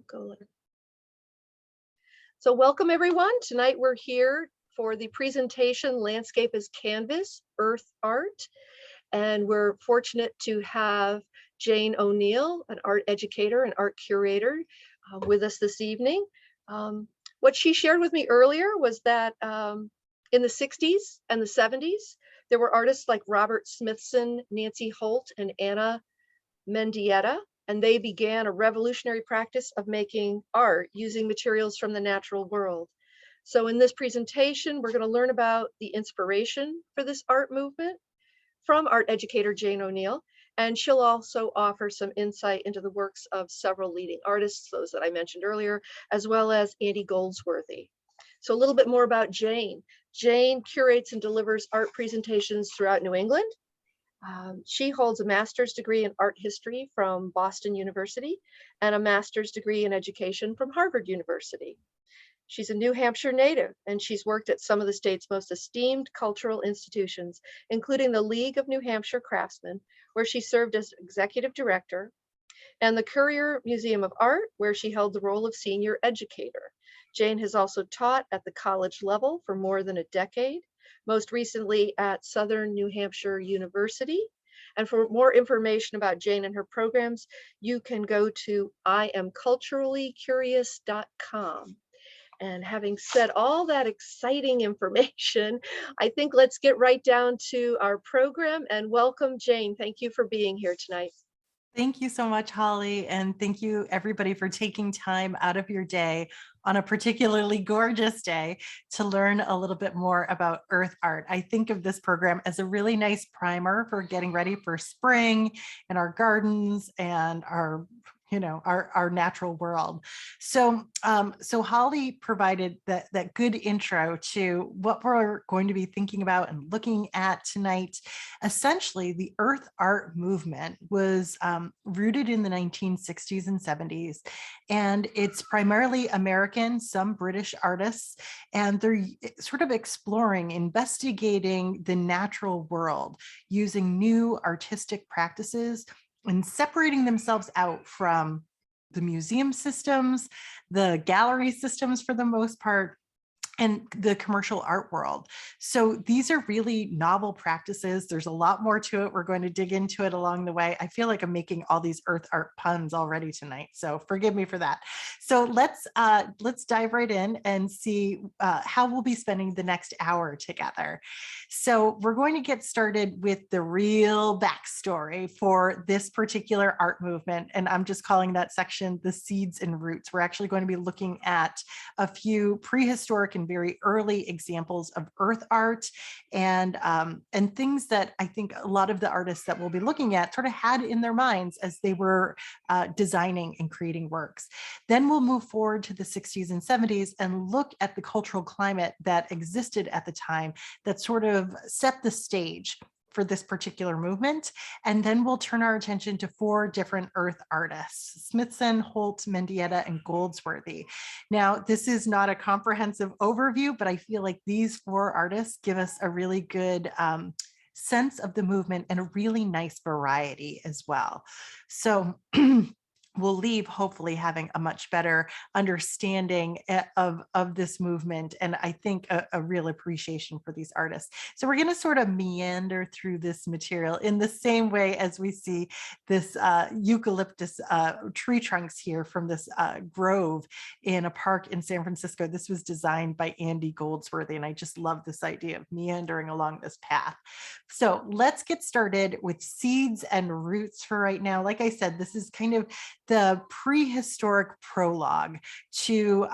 Go. So welcome everyone. Tonight we're here for the presentation Landscape as Canvas, Earth Art. And we're fortunate to have Jane Oneail, an art educator and art curator, with us this evening. What she shared with me earlier was that in the 60s and the 70s, there were artists like Robert Smithson, Nancy Holt, and Ana Mendieta, and they began a revolutionary practice of making art using materials from the natural world. So in this presentation, we're going to learn about the inspiration for this art movement from art educator Jane Oneail, and she'll also offer some insight into the works of several leading artists, those that I mentioned earlier, as well as Andy Goldsworthy. So a little bit more about Jane. Jane curates and delivers art presentations throughout New England. She holds a master's degree in art history from Boston University and a master's degree in education from Harvard University. She's a New Hampshire native, and she's worked at some of the state's most esteemed cultural institutions, including the League of New Hampshire Craftsmen, where she served as executive director, and the Currier Museum of Art, where she held the role of senior educator. Jane has also taught at the college level for more than a decade, most recently at Southern New Hampshire University. And for more information about Jane and her programs, you can go to iamculturallycurious.com. And having said all that exciting information, I think let's get right down to our program and welcome Jane. Thank you for being here tonight. Thank you so much, Holly. And thank you everybody for taking time out of your day on a particularly gorgeous day to learn a little bit more about earth art. I think of this program as a really nice primer for getting ready for spring in our gardens and our natural world. So Holly provided that good intro to what we're going to be thinking about and looking at tonight. Essentially, the earth art movement was rooted in the 1960s and 70s, and it's primarily American, some British artists, and they're sort of exploring, investigating the natural world using new artistic practices and separating themselves out from the museum systems, the gallery systems for the most part, and the commercial art world. So these are really novel practices. There's a lot more to it. We're going to dig into it along the way. I feel like I'm making all these earth art puns already tonight, so forgive me for that. So let's dive right in and see how we'll be spending the next hour together. So we're going to get started with the real backstory for this particular art movement, and I'm just calling that section the seeds and roots. We're actually going to be looking at a few prehistoric and very early examples of earth art and things that I think a lot of the artists that we'll be looking at sort of had in their minds as they were designing and creating works. Then we'll move forward to the 60s and 70s and look at the cultural climate that existed at the time that sort of set the stage for this particular movement. And then we'll turn our attention to four different earth artists: Smithson, Holt, Mendieta, and Goldsworthy. Now, this is not a comprehensive overview, but I feel like these four artists give us a really good sense of the movement and a really nice variety as well. So we'll leave hopefully having a much better understanding of this movement, and I think a real appreciation for these artists. So we're going to sort of meander through this material in the same way as we see this eucalyptus tree trunks here from this grove in a park in San Francisco. This was designed by Andy Goldsworthy, and I just love this idea of meandering along this path. So let's get started with seeds and roots for right now. Like I said, this is kind of the prehistoric prologue to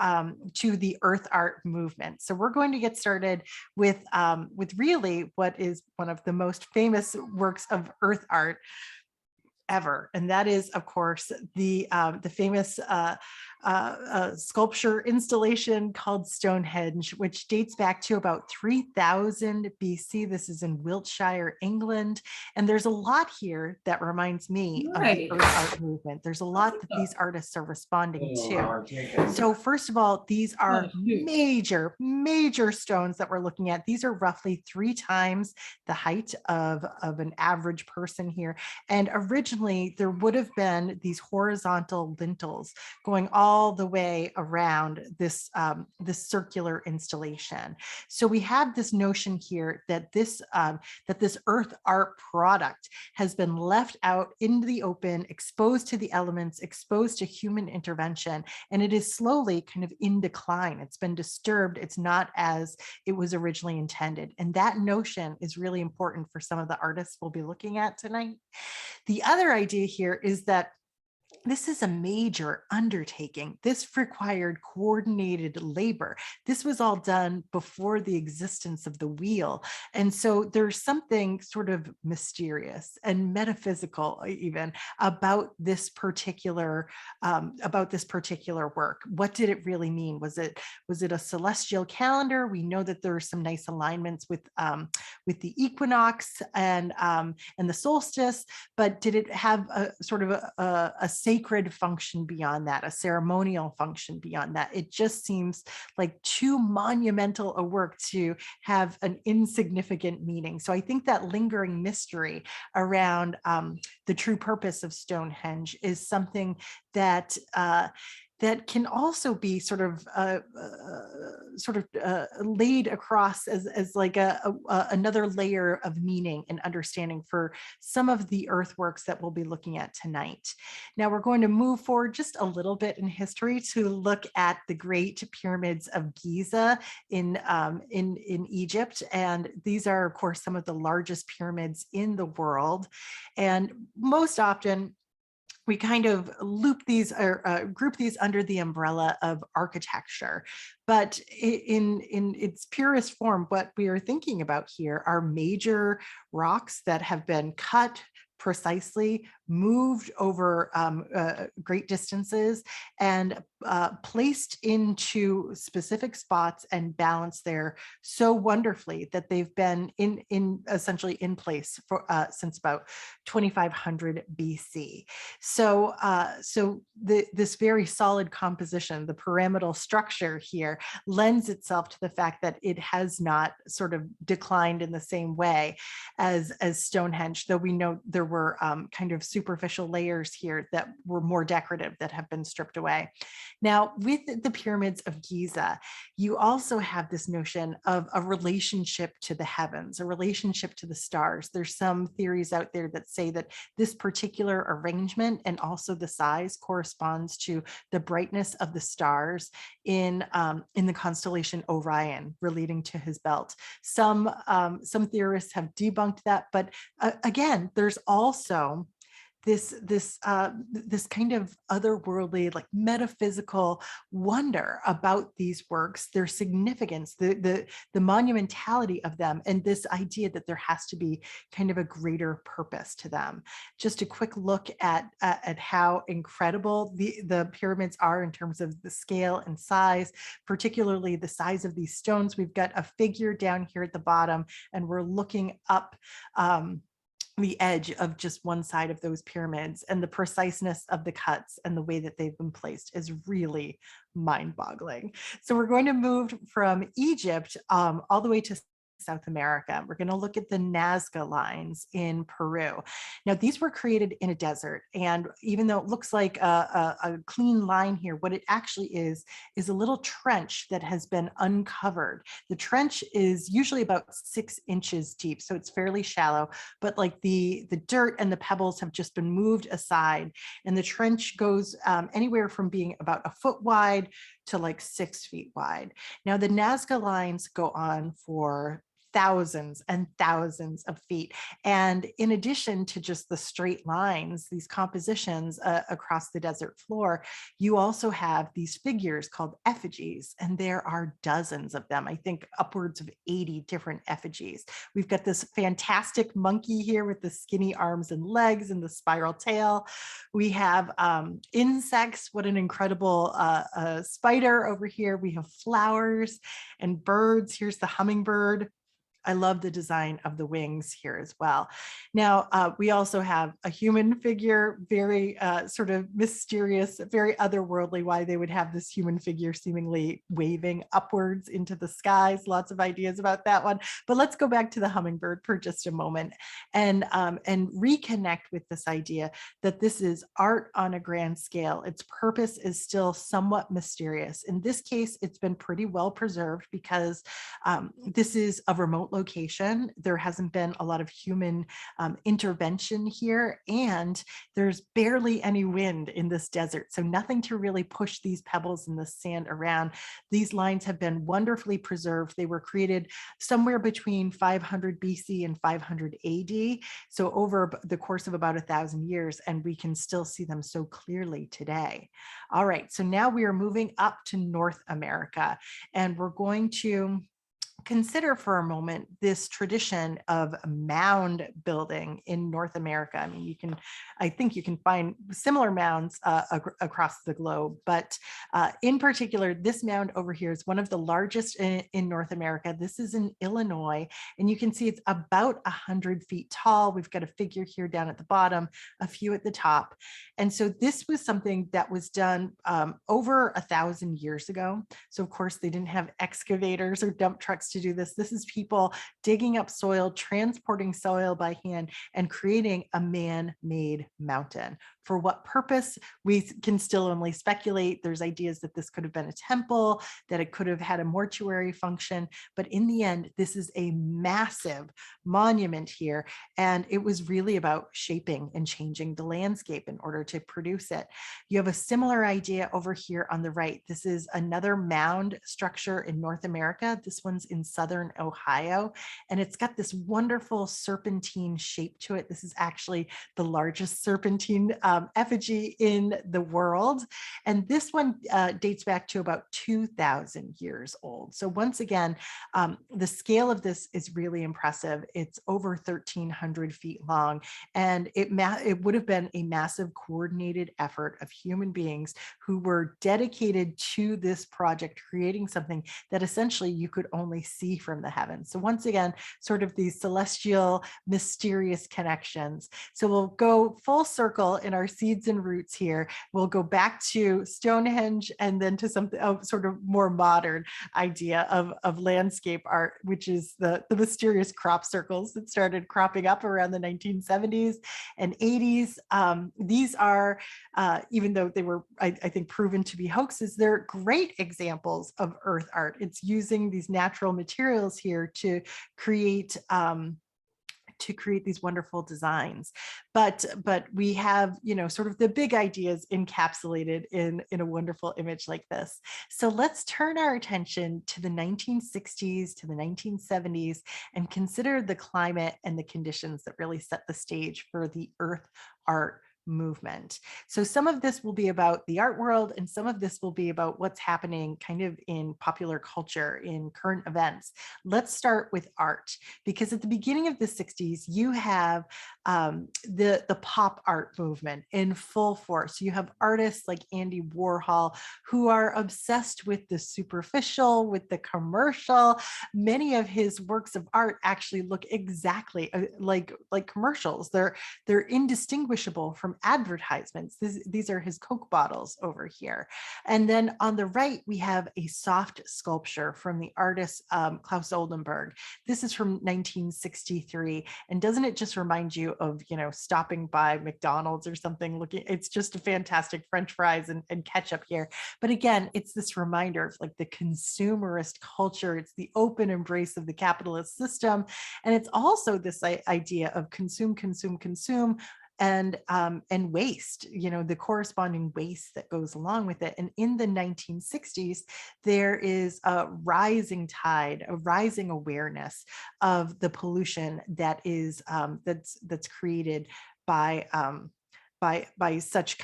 the earth art movement. So we're going to get started with really what is one of the most famous works of earth art ever, and that is, of course, the famous sculpture installation called Stonehenge, which dates back to about 3000 BC. This is in Wiltshire, England, and there's a lot here that reminds me of the earth art movement. There's a lot that these artists are responding to. So first of all, these are major stones that we're looking at. These are roughly 3 times the height of an average person here, and originally originally there would have been these horizontal lintels going all the way around this circular installation. So we have this notion here that this earth art product has been left out in the open, exposed to the elements, exposed to human intervention, and it is slowly kind of in decline. It's been disturbed. It's not as it was originally intended. And that notion is really important for some of the artists we'll be looking at tonight. The other idea here is that this is a major undertaking. This required coordinated labor. This was all done before the existence of the wheel. And so there's something sort of mysterious and metaphysical even about this particular work. What did it really mean? Was it a celestial calendar? We know that there are some nice alignments with the equinox and the solstice, but did it have a sort of a sacred function beyond that, a ceremonial function beyond that? It just seems like too monumental a work to have an insignificant meaning. So I think that lingering mystery around the true purpose of Stonehenge is something that that can also be sort of laid across as like another layer of meaning and understanding for some of the earthworks that we'll be looking at tonight. Now we're going to move forward just a little bit in history to look at the Great Pyramids of Giza in Egypt, and these are of course some of the largest pyramids in the world, and most often we kind of loop these or group these under the umbrella of architecture. But in its purest form, what we are thinking about here are major rocks that have been cut precisely, moved over great distances, and placed into specific spots and balanced there so wonderfully that they've been essentially in place for since about 2500 BC. So this very solid composition, the pyramidal structure here, lends itself to the fact that it has not sort of declined in the same way as Stonehenge, though we know there were kind of superficial layers here that were more decorative that have been stripped away. Now, with the pyramids of Giza, you also have this notion of a relationship to the heavens, a relationship to the stars. There's some theories out there that say that this particular arrangement and also the size corresponds to the brightness of the stars in the constellation Orion, relating to his belt. Some theorists have debunked that, but again, there's also this kind of otherworldly, like metaphysical wonder about these works, their significance, the monumentality of them, and this idea that there has to be kind of a greater purpose to them. Just a quick look at how incredible the pyramids are in terms of the scale and size, particularly the size of these stones. We've got a figure down here at the bottom, and we're looking up the edge of just one side of those pyramids, and the preciseness of the cuts and the way that they've been placed is really mind-boggling. So we're going to move from Egypt all the way to South America. We're going to look at the Nazca lines in Peru. Now, these were created in a desert, and even though it looks like a clean line here, what it actually is a little trench that has been uncovered. The trench is usually about 6 inches deep, so it's fairly shallow, but like the dirt and the pebbles have just been moved aside, and the trench goes anywhere from being about a foot wide to like 6 feet wide. Now, the Nazca lines go on for thousands and thousands of feet. And in addition to just the straight lines, these compositions across the desert floor, you also have these figures called effigies, and there are dozens of them. I think upwards of 80 different effigies. We've got this fantastic monkey here with the skinny arms and legs and the spiral tail. We have insects. What an incredible spider over here. We have flowers and birds. Here's the hummingbird. I love the design of the wings here as well. Now, we also have a human figure, very sort of mysterious, very otherworldly, why they would have this human figure seemingly waving upwards into the skies. Lots of ideas about that one. But let's go back to the hummingbird for just a moment and reconnect with this idea that this is art on a grand scale. Its purpose is still somewhat mysterious. In this case, it's been pretty well preserved because this is a remote location. There hasn't been a lot of human intervention here, and there's barely any wind in this desert. So nothing to really push these pebbles in the sand around. These lines have been wonderfully preserved. They were created somewhere between 500 BC and 500 AD. So over the course of about 1,000 years, and we can still see them so clearly today. All right, so now we are moving up to North America, and we're going to consider for a moment this tradition of mound building in North America. I mean, I think you can find similar mounds across the globe, but in particular, this mound over here is one of the largest in North America. This is in Illinois, and you can see it's about 100 feet tall. We've got a figure here down at the bottom, a few at the top. And so this was something that was done over 1,000 years ago. So of course, they didn't have excavators or dump trucks to do this. This is people digging up soil, transporting soil by hand, and creating a man-made mountain. For what purpose, we can still only speculate. There's ideas that this could have been a temple, that it could have had a mortuary function, but in the end, this is a massive monument here, and it was really about shaping and changing the landscape in order to produce it. You have a similar idea over here on the right. This is another mound structure in North America. This one's in Southern Ohio, and it's got this wonderful serpentine shape to it. This is actually the largest serpentine effigy in the world. And this one dates back to about 2,000 years old. So once again, the scale of this is really impressive. It's over 1,300 feet long, and it would have been a massive coordinated effort of human beings who were dedicated to this project, creating something that essentially you could only see from the heavens. So once again, sort of these celestial, mysterious connections. So we'll go full circle in our seeds and roots here. We'll go back to Stonehenge and then to something sort of more modern idea of landscape art, which is the mysterious crop circles that started cropping up around the 1970s and 80s. These are, even though they were, I think, proven to be hoaxes, they're great examples of earth art. It's using these natural materials here to create these wonderful designs. But we have, sort of the big ideas encapsulated in a wonderful image like this. So let's turn our attention to the 1960s to the 1970s and consider the climate and the conditions that really set the stage for the earth art movement. So some of this will be about the art world, and some of this will be about what's happening kind of in popular culture, in current events. Let's start with art, because at the beginning of the 60s, you have the pop art movement in full force. You have artists like Andy Warhol who are obsessed with the superficial, with the commercial. Many of his works of art actually look exactly like commercials. They're indistinguishable from advertisements. These are his Coke bottles over here. And then on the right, we have a soft sculpture from the artist Klaus Oldenburg. This is from 1963. And doesn't it just remind you of, stopping by McDonald's or something, it's just a fantastic French fries and ketchup here. But again, it's this reminder of like the consumerist culture. It's the open embrace of the capitalist system. And it's also this idea of consume, consume, consume, and waste, the corresponding waste that goes along with it. And in the 1960s, there is a rising tide, a rising awareness of the pollution that is that's created by such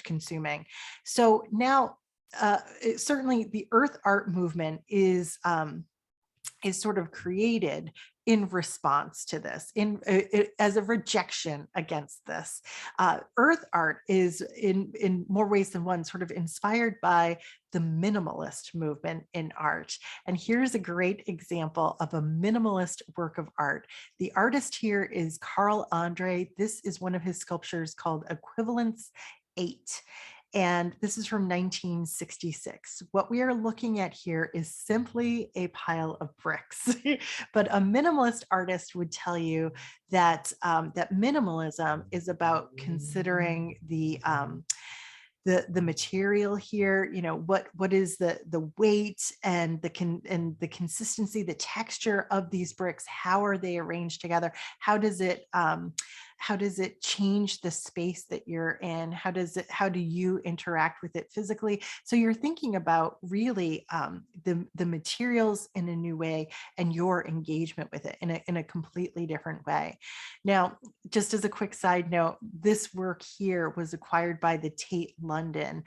consuming. So now certainly the earth art movement is is sort of created in response to this, as a rejection against this. Earth art is in more ways than one sort of inspired by the minimalist movement in art. And here's a great example of a minimalist work of art. The artist here is Carl Andre. This is one of his sculptures called Equivalence 8. And this is from 1966. What we are looking at here is simply a pile of bricks. But a minimalist artist would tell you that that minimalism is about considering the material here. You know, what is the weight and the consistency, the texture of these bricks? How are they arranged together? How does it change the space that you're in? How do you interact with it physically? So you're thinking about really the materials in a new way and your engagement with it in a completely different way. Now, just as a quick side note, this work here was acquired by the Tate London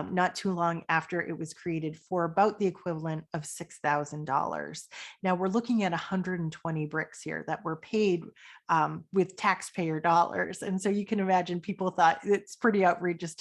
not too long after it was created for about the equivalent of $6,000. Now we're looking at 120 bricks here that were paid with taxpayer dollars. And so you can imagine people thought it's pretty outrageous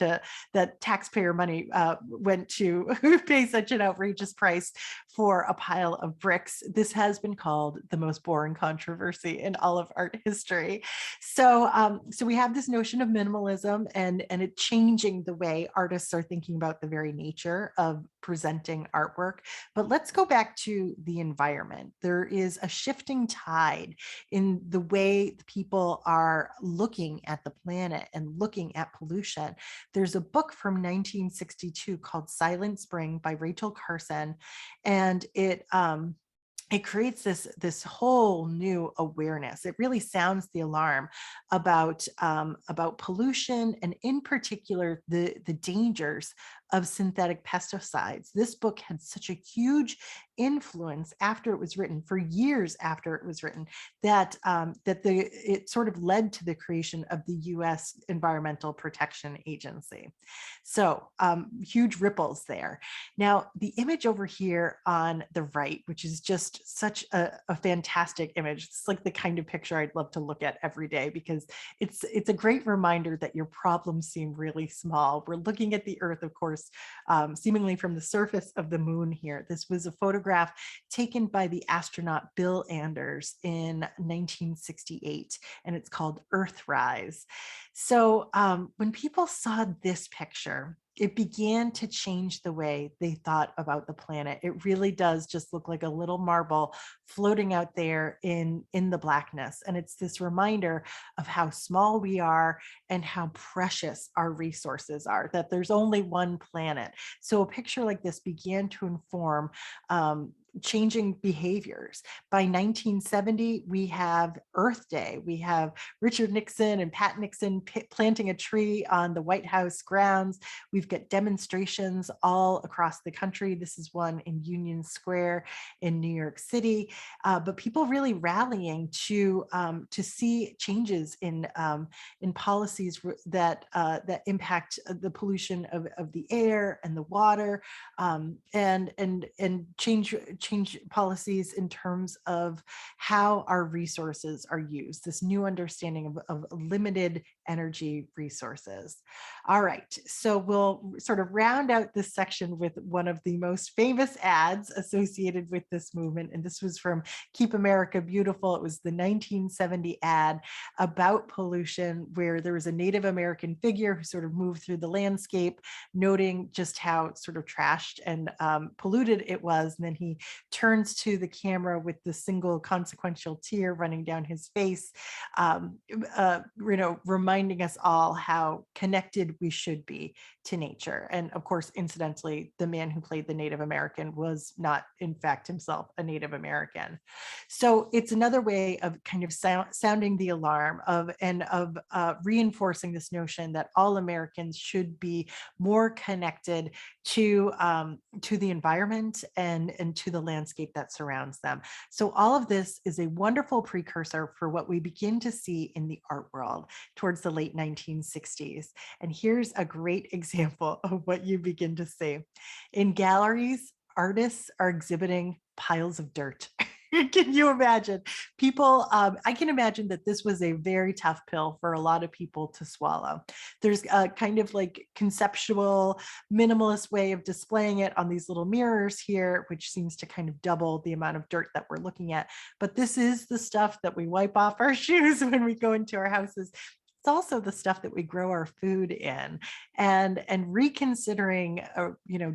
that taxpayer money went to pay such an outrageous price for a pile of bricks. This has been called the most boring controversy in all of art history. So we have this notion of minimalism and it changing the way artists are thinking about the very nature of presenting artwork. But let's go back to the environment. There is a shifting tide in the way people are looking at the planet and looking at pollution. There's a book from 1962 called Silent Spring by Rachel Carson, and it creates this whole new awareness. It really sounds the alarm about pollution, and in particular the dangers of synthetic pesticides. This book had such a huge influence after it was written, for years after it was written, that it sort of led to the creation of the U.S. Environmental Protection Agency. So huge ripples there. Now, the image over here on the right, which is just such a fantastic image. It's like the kind of picture I'd love to look at every day, because it's a great reminder that your problems seem really small. We're looking at the Earth, of course, seemingly from the surface of the moon here. This was a photograph taken by the astronaut Bill Anders in 1968, and it's called Earthrise. So when people saw this picture, it began to change the way they thought about the planet. It really does just look like a little marble floating out there in the blackness. And it's this reminder of how small we are and how precious our resources are, that there's only one planet. So a picture like this began to inform changing behaviors. By 1970, we have Earth Day. We have Richard Nixon and Pat Nixon planting a tree on the White House grounds. We've got demonstrations all across the country. This is one in Union Square in New York City. But people really rallying to see changes in policies that impact the pollution of the air and the water, and change policies in terms of how our resources are used, this new understanding of limited energy resources. All right, so we'll sort of round out this section with one of the most famous ads associated with this movement, and this was from Keep America Beautiful. It was the 1970 ad about pollution, where there was a Native American figure who sort of moved through the landscape, noting just how sort of trashed and polluted it was, and then he turns to the camera with the single consequential tear running down his face, reminding us all how connected we should be to nature. And of course, incidentally, the man who played the Native American was not, in fact, himself a Native American. So it's another way of kind of sounding the alarm of reinforcing this notion that all Americans should be more connected to the environment and to the landscape that surrounds them. So all of this is a wonderful precursor for what we begin to see in the art world towards the late 1960s. And here's a great example of what you begin to see. In galleries, artists are exhibiting piles of dirt. Can you imagine? People, I can imagine that this was a very tough pill for a lot of people to swallow. There's a kind of like conceptual, minimalist way of displaying it on these little mirrors here, which seems to kind of double the amount of dirt that we're looking at. But this is the stuff that we wipe off our shoes when we go into our houses. It's also the stuff that we grow our food in, and reconsidering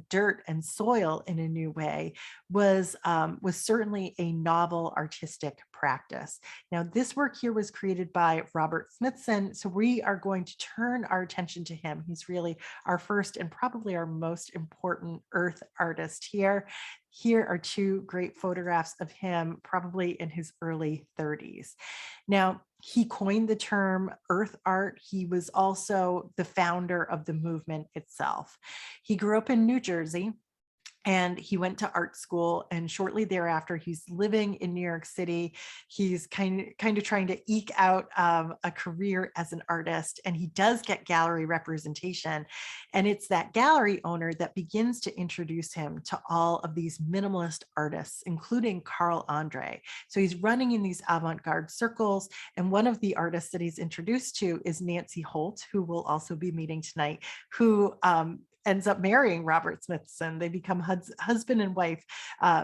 dirt and soil in a new way was certainly a novel artistic practice. Now, this work here was created by Robert Smithson, so we are going to turn our attention to him. He's really our first and probably our most important earth artist here. Here are two great photographs of him, probably in his early 30s. Now, he coined the term earth art. He was also the founder of the movement itself. He grew up in New Jersey, and he went to art school, and shortly thereafter he's living in New York City. He's kind of trying to eke out a career as an artist, and he does get gallery representation, and it's that gallery owner that begins to introduce him to all of these minimalist artists, including Carl Andre. So he's running in these avant-garde circles, and one of the artists that he's introduced to is Nancy Holt, who we'll also be meeting tonight, who ends up marrying Robert Smithson. They become husband and wife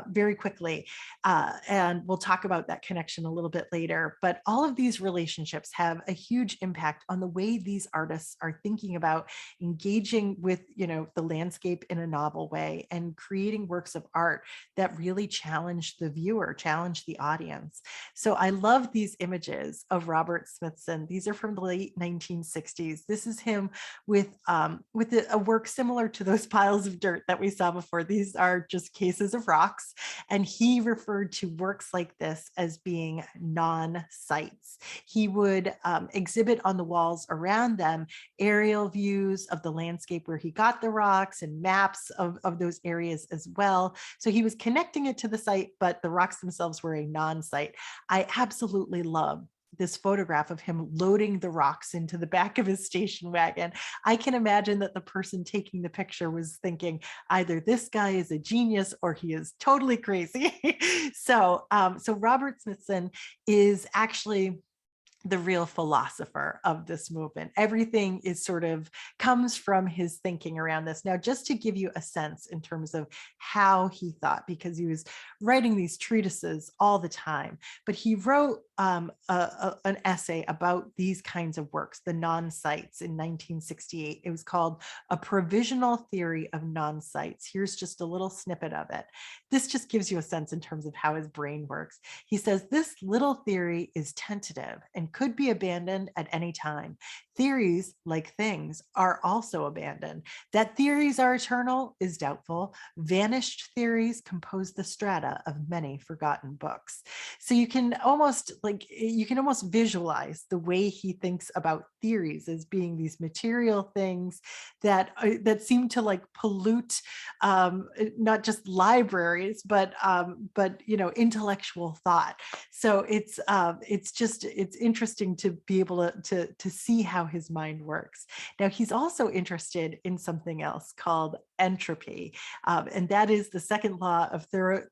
very quickly. And we'll talk about that connection a little bit later. But all of these relationships have a huge impact on the way these artists are thinking about engaging with, the landscape in a novel way and creating works of art that really challenge the viewer, challenge the audience. So I love these images of Robert Smithson. These are from the late 1960s. This is him with a work similar to those piles of dirt that we saw before. These are just cases of rocks. And he referred to works like this as being non-sites. He would exhibit on the walls around them aerial views of the landscape where he got the rocks and maps of those areas as well. So he was connecting it to the site, but the rocks themselves were a non-site. I absolutely love this photograph of him loading the rocks into the back of his station wagon. I can imagine that the person taking the picture was thinking either this guy is a genius or he is totally crazy. So Robert Smithson is actually the real philosopher of this movement. Everything is sort of comes from his thinking around this. Now, just to give you a sense in terms of how he thought, because he was writing these treatises all the time, but he wrote an essay about these kinds of works, the non-sites, in 1968. It was called A Provisional Theory of Non-Sites. Here's just a little snippet of it. This just gives you a sense in terms of how his brain works. He says, this little theory is tentative and could be abandoned at any time. Theories, like things, are also abandoned. That theories are eternal is doubtful. Vanished theories compose the strata of many forgotten books. So you can almost visualize the way he thinks about theories as being these material things that seem to like pollute not just libraries, but intellectual thought. So it's interesting to be able to see how his mind works. Now, he's also interested in something else called entropy, and that is the second law of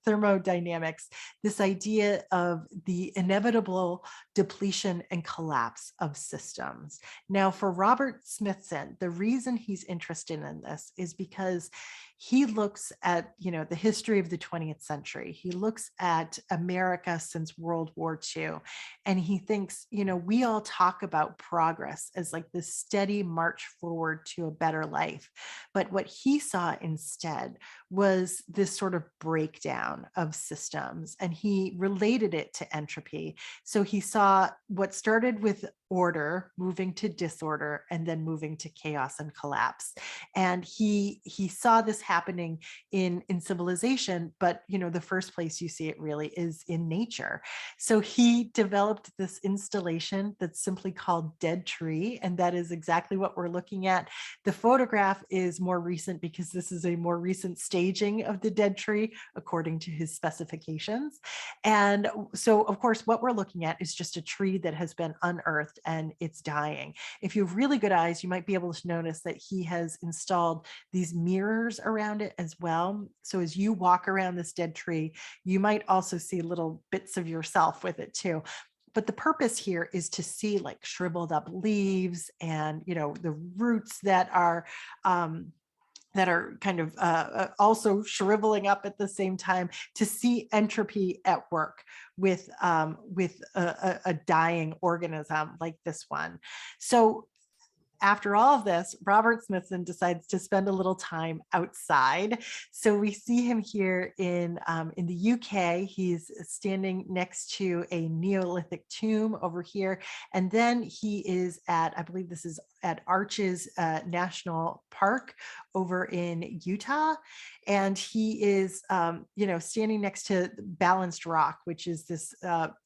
thermodynamics, this idea of the inevitable depletion and collapse of systems. Now, for Robert Smithson, the reason he's interested in this is because he looks at, the history of the 20th century. He looks at America since World War II, and he thinks, we all talk about progress as like this steady march forward to a better life. But what he saw instead was this sort of breakdown of systems, and he related it to entropy. So he saw what started with order moving to disorder and then moving to chaos and collapse. And he saw this happening in civilization, but the first place you see it really is in nature. So he developed this installation that's simply called Dead Tree. tree, and that is exactly what we're looking at. The photograph is more recent because this is a more recent staging of the dead tree according to his specifications. And so, of course, what we're looking at is just a tree that has been unearthed and it's dying. If you have really good eyes, you might be able to notice that he has installed these mirrors around it as well. So as you walk around this dead tree, you might also see little bits of yourself with it too. But the purpose here is to see like shriveled up leaves and, the roots that are kind of also shriveling up at the same time, to see entropy at work with a dying organism like this one. So after all of this, Robert Smithson decides to spend a little time outside. So we see him here in the UK. He's standing next to a Neolithic tomb over here. And then he is at, I believe this is at Arches National Park over in Utah. And he is, standing next to Balanced Rock, which is this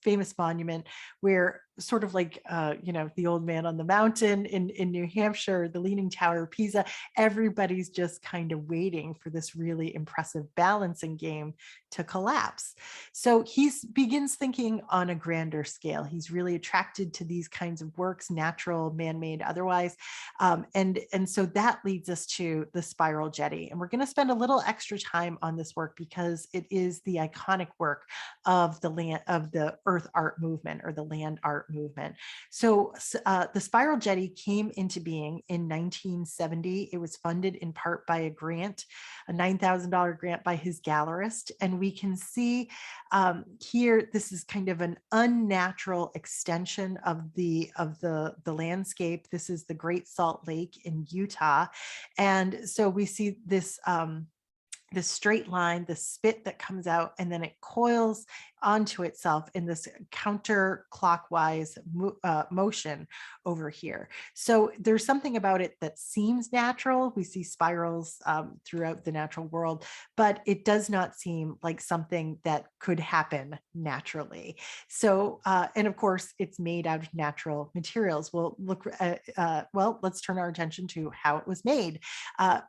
famous monument where sort of like, the old man on the mountain in New Hampshire, the Leaning Tower of Pisa, everybody's just kind of waiting for this really impressive balancing game to collapse. So he begins thinking on a grander scale. He's really attracted to these kinds of works, natural, man-made, otherwise. And so that leads us to the spiral jetty. And we're going to spend a little extra time on this work because it is the iconic work of the earth art movement or the land art movement. So the spiral jetty came into being in 1970. It was funded in part by a grant, a $9,000 grant by his gallerist. And we can see here, this is kind of an unnatural extension of the landscape. This is the Great Salt Lake in Utah. And so we see this straight line, the spit that comes out, and then it coils onto itself in this counterclockwise motion over here. So there's something about it that seems natural. We see spirals throughout the natural world, but it does not seem like something that could happen naturally. So, and of course, it's made out of natural materials. We'll look at, let's turn our attention to how it was made.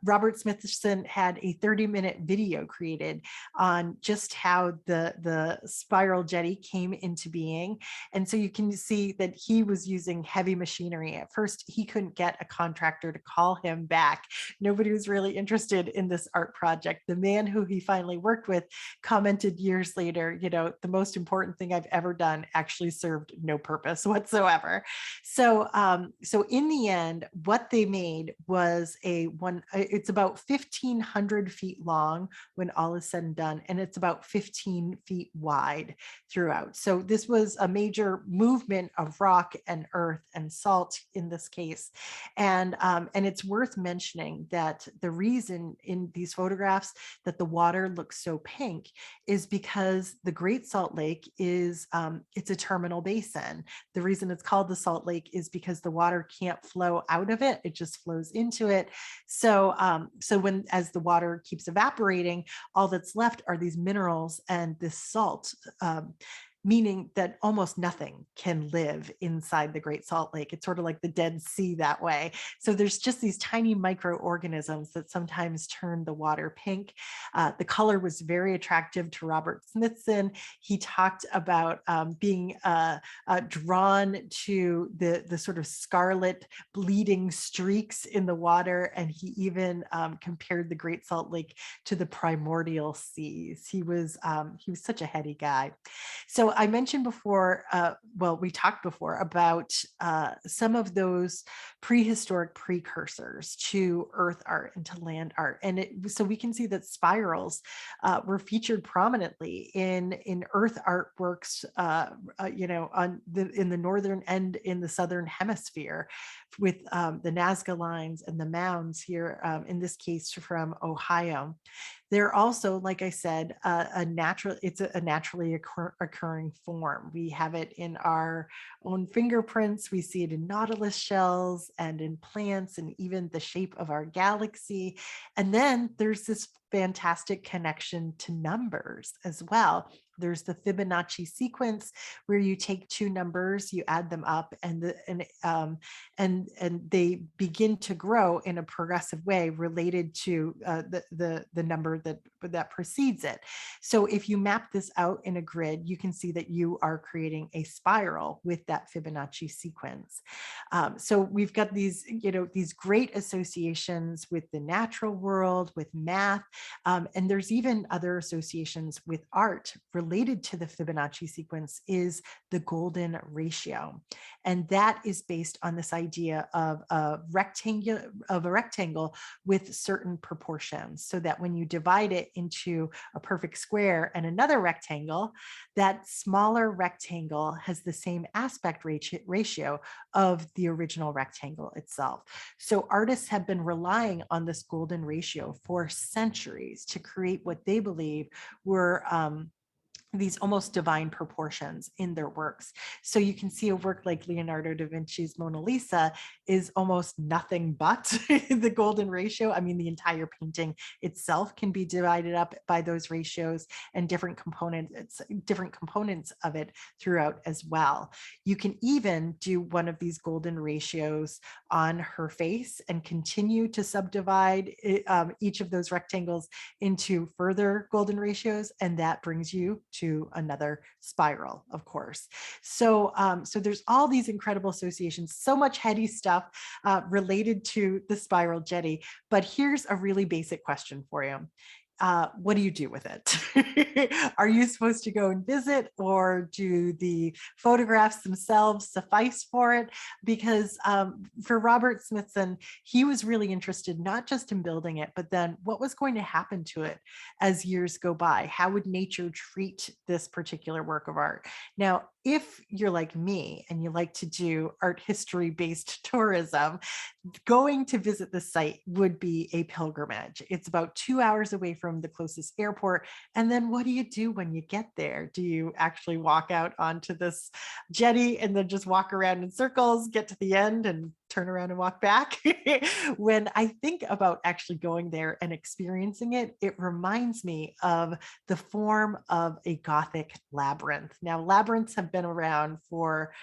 Robert Smithson had a 30-minute video created on just how the spiral jetty came into being. And so you can see that he was using heavy machinery. At first, he couldn't get a contractor to call him back. Nobody was really interested in this art project. The man who he finally worked with commented years later, the most important thing I've ever done actually served no purpose whatsoever. So, so in the end, what they made was it's about 1,500 feet long when all is said and done, and it's about 15 feet wide throughout. So this was a major movement of rock and earth and salt in this case. And it's worth mentioning that the reason in these photographs that the water looks so pink is because the Great Salt Lake is, it's a terminal basin. The reason it's called the Salt Lake is because the water can't flow out of it. It just flows into it. So, as the water keeps evaporating, all that's left are these minerals and this salt, meaning that almost nothing can live inside the Great Salt Lake. It's sort of like the Dead Sea that way. So there's just these tiny microorganisms that sometimes turn the water pink. The color was very attractive to Robert Smithson. He talked about being drawn to the sort of scarlet bleeding streaks in the water. And he even compared the Great Salt Lake to the primordial seas. He was such a heady guy. So I mentioned before, we talked before about some of those prehistoric precursors to earth art and to land art. And so we can see that spirals were featured prominently in earth art works, in the northern and in the southern hemisphere with the Nazca lines and the mounds here, in this case from Ohio. They're also, like I said, it's a naturally occurring form. We have it in our own fingerprints. We see it in nautilus shells and in plants and even the shape of our galaxy. And then there's this fantastic connection to numbers as well. There's the Fibonacci sequence, where you take two numbers, you add them up, and they begin to grow in a progressive way related to the number that precedes it. So if you map this out in a grid, you can see that you are creating a spiral with that Fibonacci sequence. So we've got these, these great associations with the natural world, with math, and there's even other associations with art related to the Fibonacci sequence is the golden ratio. And that is based on this idea of a rectangle with certain proportions, so that when you divide it into a perfect square and another rectangle, that smaller rectangle has the same aspect ratio of the original rectangle itself. So artists have been relying on this golden ratio for centuries to create what they believe were these almost divine proportions in their works. So you can see a work like Leonardo da Vinci's Mona Lisa is almost nothing but the golden ratio. I mean, the entire painting itself can be divided up by those ratios, and different components of it throughout as well. You can even do one of these golden ratios on her face and continue to subdivide each of those rectangles into further golden ratios, and that brings you to another spiral, of course. So, so there's all these incredible associations, so much heady stuff related to the spiral jetty. But here's a really basic question for you. What do you do with it? Are you supposed to go and visit, or do the photographs themselves suffice for it? Because for Robert Smithson, he was really interested not just in building it, but then what was going to happen to it as years go by? How would nature treat this particular work of art? Now, if you're like me and you like to do art history based tourism, going to visit the site would be a pilgrimage. It's about 2 hours away from the closest airport. And then what do you do when you get there? Do you actually walk out onto this jetty and then just walk around in circles, get to the end and turn around and walk back? When I think about actually going there and experiencing it, it reminds me of the form of a Gothic labyrinth. Now, labyrinths have been around for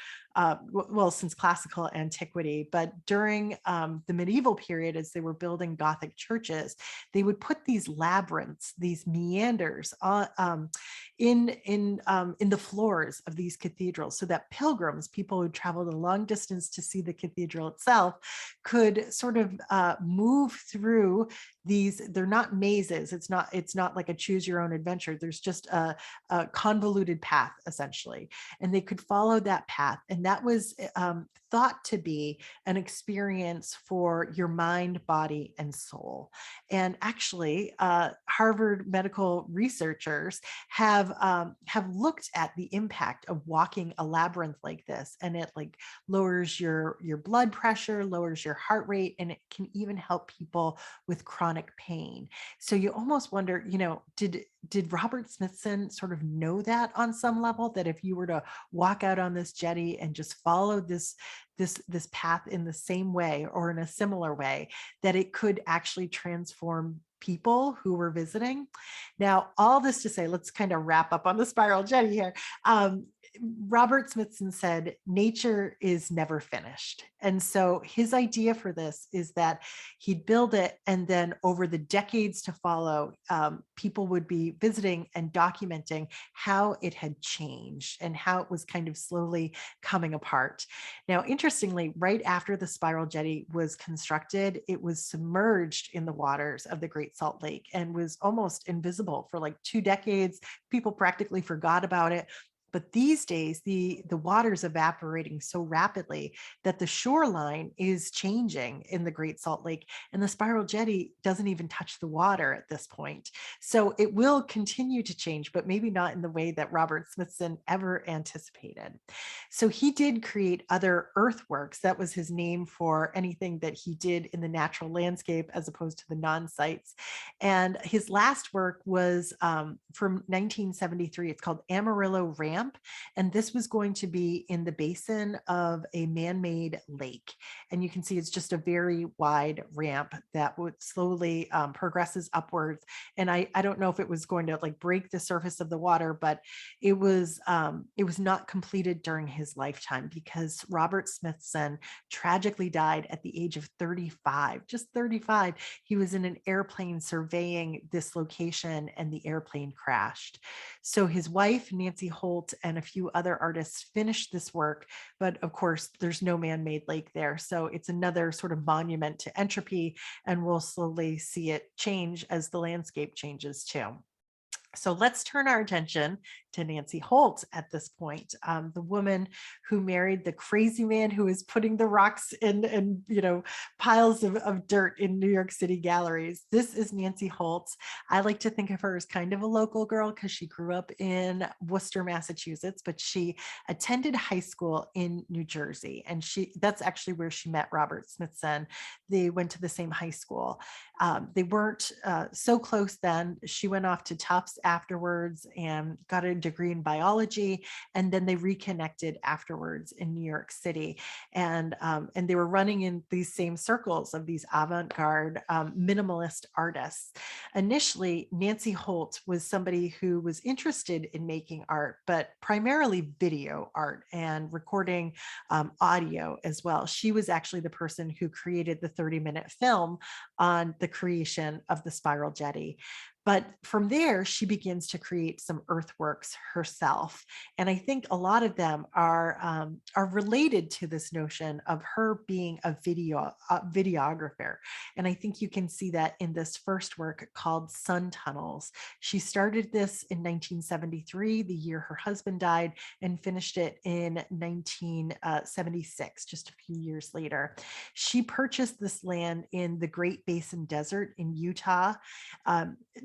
since classical antiquity, but during the medieval period, as they were building Gothic churches, they would put these labyrinths, these meanders, in the floors of these cathedrals, so that pilgrims, people who traveled a long distance to see the cathedral itself, could sort of move through these. They're not mazes. It's not like a choose your own adventure. There's just a convoluted path, essentially, and they could follow that path. And that was thought to be an experience for your mind, body, and soul. And actually, Harvard medical researchers have looked at the impact of walking a labyrinth like this, and it like lowers your blood pressure, lowers your heart rate, and it can even help people with chronic pain. So you almost wonder, did Robert Smithson sort of know that on some level, that if you were to walk out on this jetty and just follow this path in the same way or in a similar way, that it could actually transform people who were visiting? Now, all this to say, let's kind of wrap up on the spiral jetty here. Robert Smithson said, nature is never finished. And so his idea for this is that he'd build it, and then over the decades to follow, people would be visiting and documenting how it had changed and how it was kind of slowly coming apart. Now, interestingly, right after the spiral jetty was constructed, it was submerged in the waters of the Great Salt Lake and was almost invisible for like 2 decades. People practically forgot about it. But these days, the water's evaporating so rapidly that the shoreline is changing in the Great Salt Lake, and the spiral jetty doesn't even touch the water at this point. So it will continue to change, but maybe not in the way that Robert Smithson ever anticipated. So he did create other earthworks. That was his name for anything that he did in the natural landscape as opposed to the non-sites. And his last work was from 1973. It's called Amarillo Ranch. ramp. And this was going to be in the basin of a man-made lake. And you can see it's just a very wide ramp that would slowly progresses upwards. And I don't know if it was going to like break the surface of the water, but it was not completed during his lifetime because Robert Smithson tragically died at the age of 35, just 35. He was in an airplane surveying this location and the airplane crashed. So his wife, Nancy Holt, and a few other artists finished this work, but of course, there's no man-made lake there. So it's another sort of monument to entropy, and we'll slowly see it change as the landscape changes too. So let's turn our attention to Nancy Holt at this point, the woman who married the crazy man who is putting the rocks in piles of dirt in New York City galleries. This is Nancy Holt. I like to think of her as kind of a local girl because she grew up in Worcester, Massachusetts, but she attended high school in New Jersey, and that's actually where she met Robert Smithson. They went to the same high school. They weren't so close then. She went off to Tufts afterwards and got a degree in biology, and then they reconnected afterwards in New York City, and they were running in these same circles of these avant-garde minimalist artists. Initially, Nancy Holt was somebody who was interested in making art, but primarily video art and recording audio as well. She was actually the person who created the 30-minute film on the creation of the spiral jetty. But from there, she begins to create some earthworks herself. And I think a lot of them are related to this notion of her being a videographer. And I think you can see that in this first work called Sun Tunnels. She started this in 1973, the year her husband died, and finished it in 1976, just a few years later. She purchased this land in the Great Basin Desert in Utah,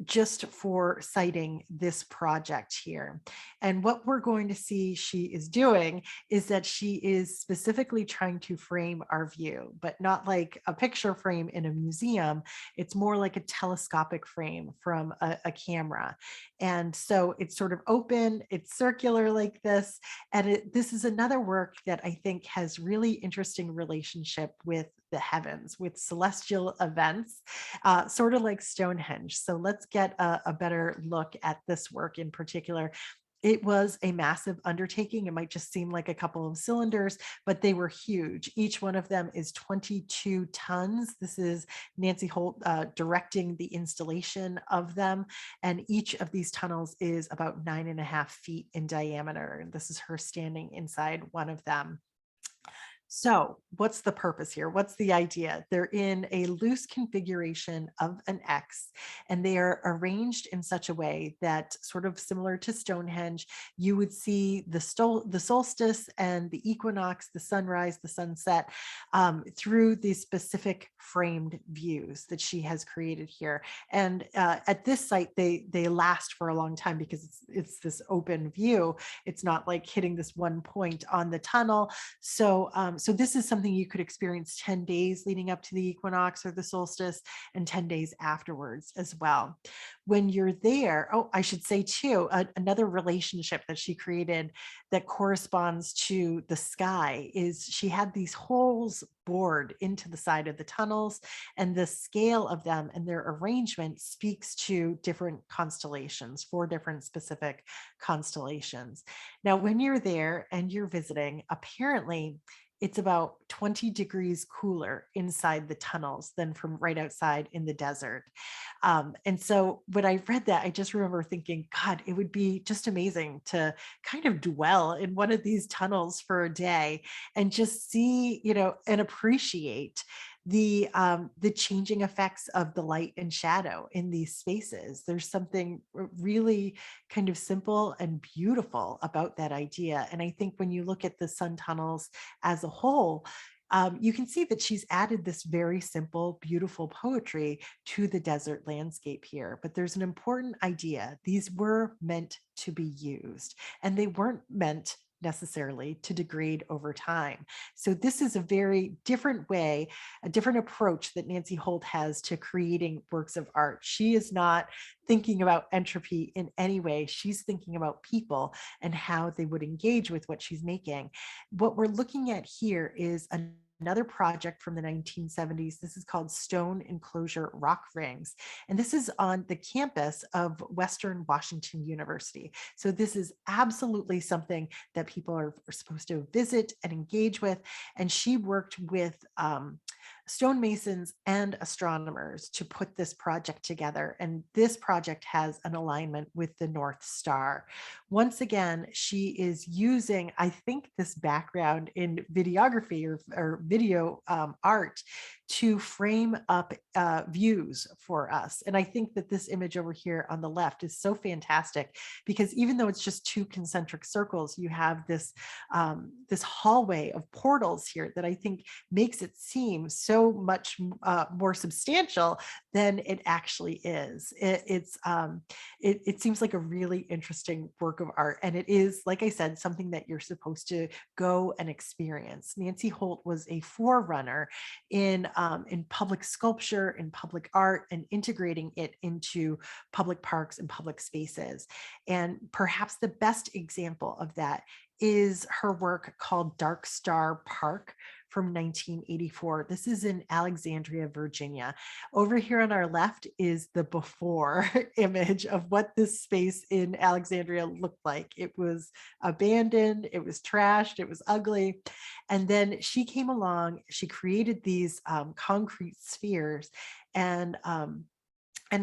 just for citing this project here. And what we're going to see she is doing is that she is specifically trying to frame our view, but not like a picture frame in a museum. It's more like a telescopic frame from a camera. And so it's sort of open, it's circular like this. And this is another work that I think has really interesting relationship with the heavens, with celestial events, sort of like Stonehenge. So let's get a better look at this work in particular. It was a massive undertaking. It might just seem like a couple of cylinders, but they were huge. Each one of them is 22 tons. This is Nancy Holt directing the installation of them. And each of these tunnels is about 9.5 feet in diameter. And this is her standing inside one of them. So what's the purpose here? What's the idea? They're in a loose configuration of an X, and they are arranged in such a way that, sort of similar to Stonehenge, you would see the solstice and the equinox, the sunrise, the sunset, through these specific framed views that she has created here. And at this site, they last for a long time because it's this open view. It's not like hitting this one point on the tunnel. So this is something you could experience 10 days leading up to the equinox or the solstice, and 10 days afterwards as well. When you're there, oh, I should say too, another relationship that she created that corresponds to the sky is she had these holes bored into the side of the tunnels, and the scale of them and their arrangement speaks to different constellations, 4 different specific constellations. Now, when you're there and you're visiting, apparently it's about 20 degrees cooler inside the tunnels than from right outside in the desert. And so when I read that, I just remember thinking, God, it would be just amazing to kind of dwell in one of these tunnels for a day and just see, and appreciate the changing effects of the light and shadow in these spaces. There's something really kind of simple and beautiful about that idea. And I think when you look at the sun tunnels as a whole, you can see that she's added this very simple, beautiful poetry to the desert landscape here. But there's an important idea. These were meant to be used, and they weren't meant necessarily to degrade over time. So this is a very different way, a different approach that Nancy Holt has to creating works of art. She is not thinking about entropy in any way. She's thinking about people and how they would engage with what she's making. What we're looking at here is another project from the 1970s. This is called Stone Enclosure Rock Rings. And this is on the campus of Western Washington University. So this is absolutely something that people are supposed to visit and engage with. And she worked with stonemasons and astronomers to put this project together. And this project has an alignment with the North Star. Once again, she is using, I think, this background in videography or video art to frame up views for us. And I think that this image over here on the left is so fantastic because even though it's just two concentric circles, you have this, this hallway of portals here that I think makes it seem so much more substantial than it actually is. It seems like a really interesting work of art. And it is, like I said, something that you're supposed to go and experience. Nancy Holt was a forerunner in public sculpture, in public art, and integrating it into public parks and public spaces. And perhaps the best example of that is her work called Dark Star Park from 1984. This is in Alexandria, Virginia. Over here on our left is the before image of what this space in Alexandria looked like. It was abandoned, it was trashed, it was ugly. And then she came along, she created these concrete spheres and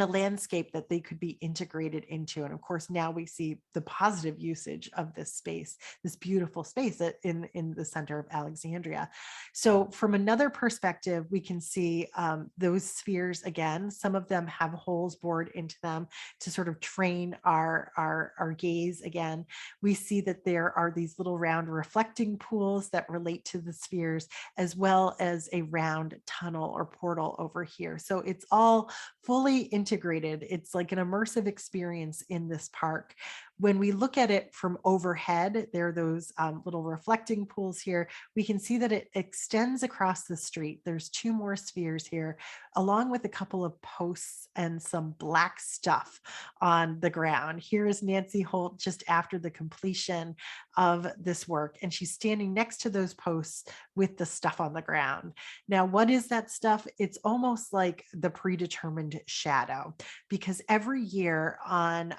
a landscape that they could be integrated into. And of course, now we see the positive usage of this space, this beautiful space in the center of Alexandria. So from another perspective, we can see those spheres again. Some of them have holes bored into them to sort of train our gaze again. We see that there are these little round reflecting pools that relate to the spheres, as well as a round tunnel or portal over here. So it's all fully integrated. It's like an immersive experience in this park. When we look at it from overhead, there are those little reflecting pools here. We can see that it extends across the street. There's two more spheres here, along with a couple of posts and some black stuff on the ground. Here is Nancy Holt just after the completion of this work, and she's standing next to those posts with the stuff on the ground. Now, what is that stuff? It's almost like the predetermined shadow, because every year on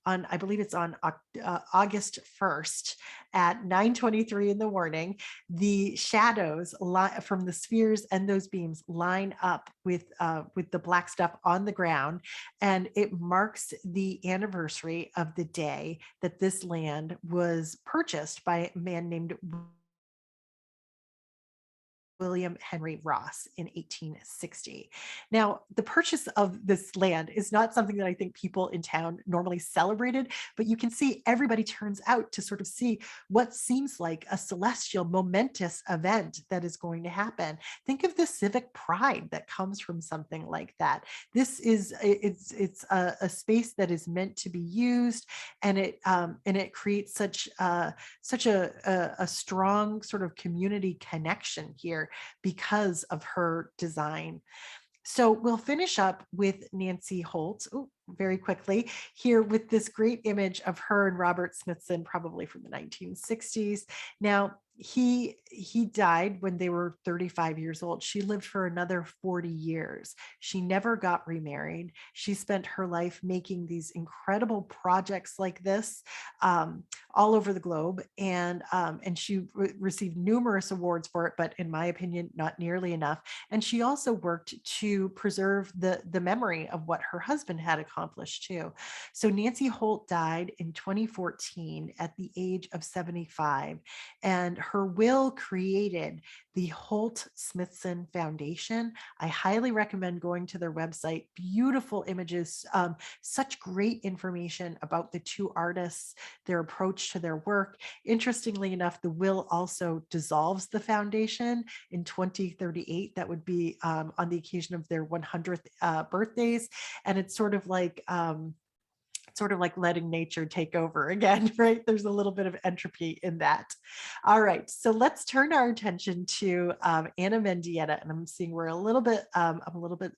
I believe it's on August 1st at 9:23 in the morning, the shadows from the spheres and those beams line up with the black stuff on the ground, and it marks the anniversary of the day that this land was purchased by a man named William Henry Ross in 1860. Now, the purchase of this land is not something that I think people in town normally celebrated, but you can see everybody turns out to sort of see what seems like a celestial, momentous event that is going to happen. Think of the civic pride that comes from something like that. This is it's a space that is meant to be used, and it creates such a strong sort of community connection here because of her design. So we'll finish up with Nancy Holt very quickly here with this great image of her and Robert Smithson, probably from the 1960s. Now, he died when they were 35 years old. She lived for another 40 years. She never got remarried. She spent her life making these incredible projects like this all over the globe, and she received numerous awards for it, but in my opinion, not nearly enough. And she also worked to preserve the memory of what her husband had accomplished too. So Nancy Holt died in 2014 at the age of 75, and her will created the Holt Smithson Foundation. I highly recommend going to their website. Beautiful images, such great information about the two artists, their approach to their work. Interestingly enough, the will also dissolves the foundation in 2038. That would be on the occasion of their 100th birthdays. And it's sort of like sort of like letting nature take over again, right? There's a little bit of entropy in that. All right, so let's turn our attention to Ana Mendieta, and I'm seeing we're a little bit, I'm a little bit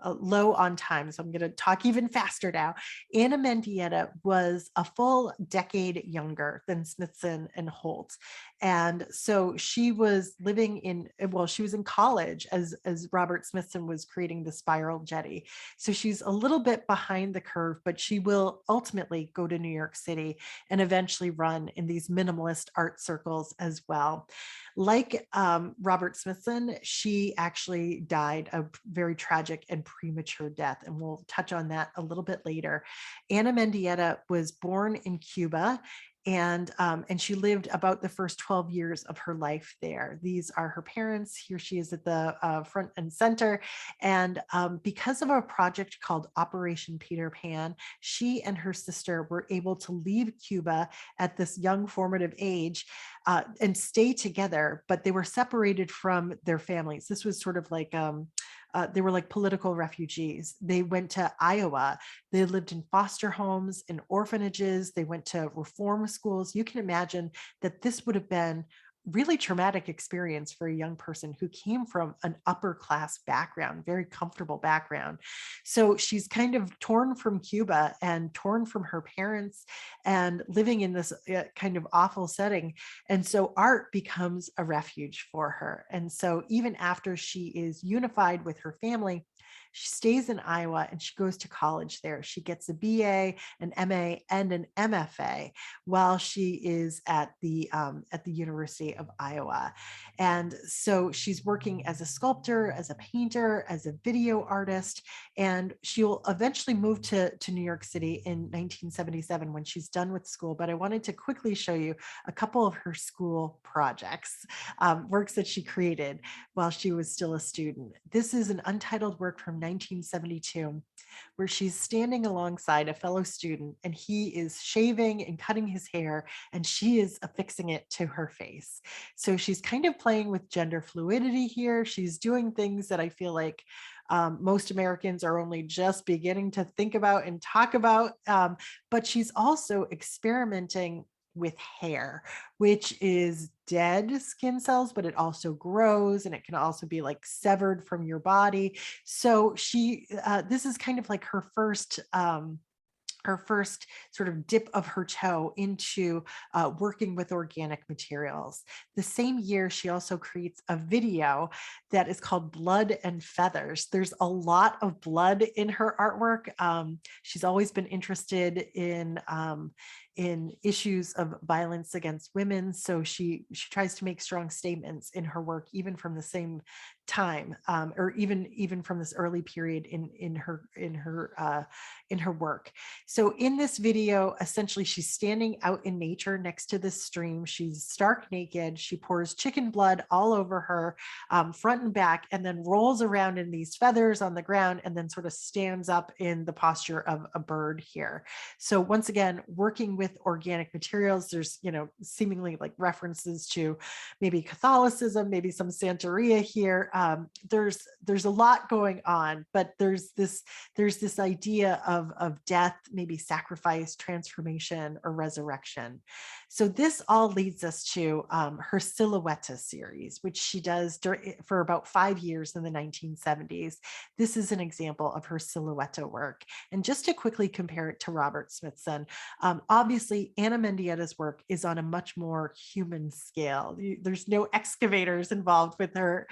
low on time, so I'm going to talk even faster now. Ana Mendieta was a full decade younger than Smithson and Holt. And so she was living in, well, she was in college as Robert Smithson was creating the spiral jetty. So she's a little bit behind the curve, but she will ultimately go to New York City and eventually run in these minimalist art circles as well. Like Robert Smithson, she actually died a very tragic and premature death, and we'll touch on that a little bit later. Ana Mendieta was born in Cuba, and she lived about the first 12 years of her life there. These are her parents. Here she is at the front and center. And because of a project called Operation Peter Pan, she and her sister were able to leave Cuba at this young formative age and stay together, but they were separated from their families. This was sort of like they were like political refugees. They went to Iowa. They lived in foster homes, in orphanages. They went to reform schools. You can imagine that this would have been really traumatic experience for a young person who came from an upper class background, very comfortable background. So she's kind of torn from Cuba and torn from her parents and living in this kind of awful setting. And so art becomes a refuge for her. And so even after she is unified with her family, she stays in Iowa and she goes to college there. She gets a BA, an MA, and an MFA while she is at the University of Iowa. And so she's working as a sculptor, as a painter, as a video artist, and she'll eventually move to New York City in 1977 when she's done with school. But I wanted to quickly show you a couple of her school projects, works that she created while she was still a student. This is an untitled work from 1972 where she's standing alongside a fellow student and he is shaving and cutting his hair and she is affixing it to her face. So she's kind of playing with gender fluidity here. She's doing things that I feel like most Americans are only just beginning to think about and talk about, but she's also experimenting with hair, which is dead skin cells, but it also grows and it can also be like severed from your body. So she, this is kind of like her first sort of dip of her toe into working with organic materials. The same year, she also creates a video that is called Blood and Feathers. There's a lot of blood in her artwork. She's always been interested in issues of violence against women. So she tries to make strong statements in her work, even from the same time, or even from this early period in her work. So in this video, essentially, she's standing out in nature next to this stream. She's stark naked. She pours chicken blood all over her, front and back, and then rolls around in these feathers on the ground, and then sort of stands up in the posture of a bird here. So once again, working with organic materials, there's, seemingly like references to maybe Catholicism, maybe some Santeria here. There's a lot going on, but there's this idea of death, maybe sacrifice, transformation, or resurrection. So this all leads us to her Silhouetta series, which she does for about 5 years in the 1970s. This is an example of her Silhouetta work. And just to quickly compare it to Robert Smithson, obviously Ana Mendieta's work is on a much more human scale. There's no excavators involved with her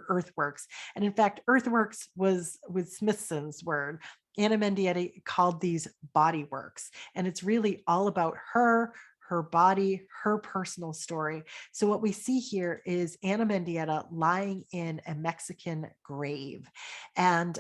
earthworks. And in fact, earthworks was Smithson's word. Ana Mendieta called these body works, and it's really all about her body, her personal story. So what we see here is Ana Mendieta lying in a Mexican grave. And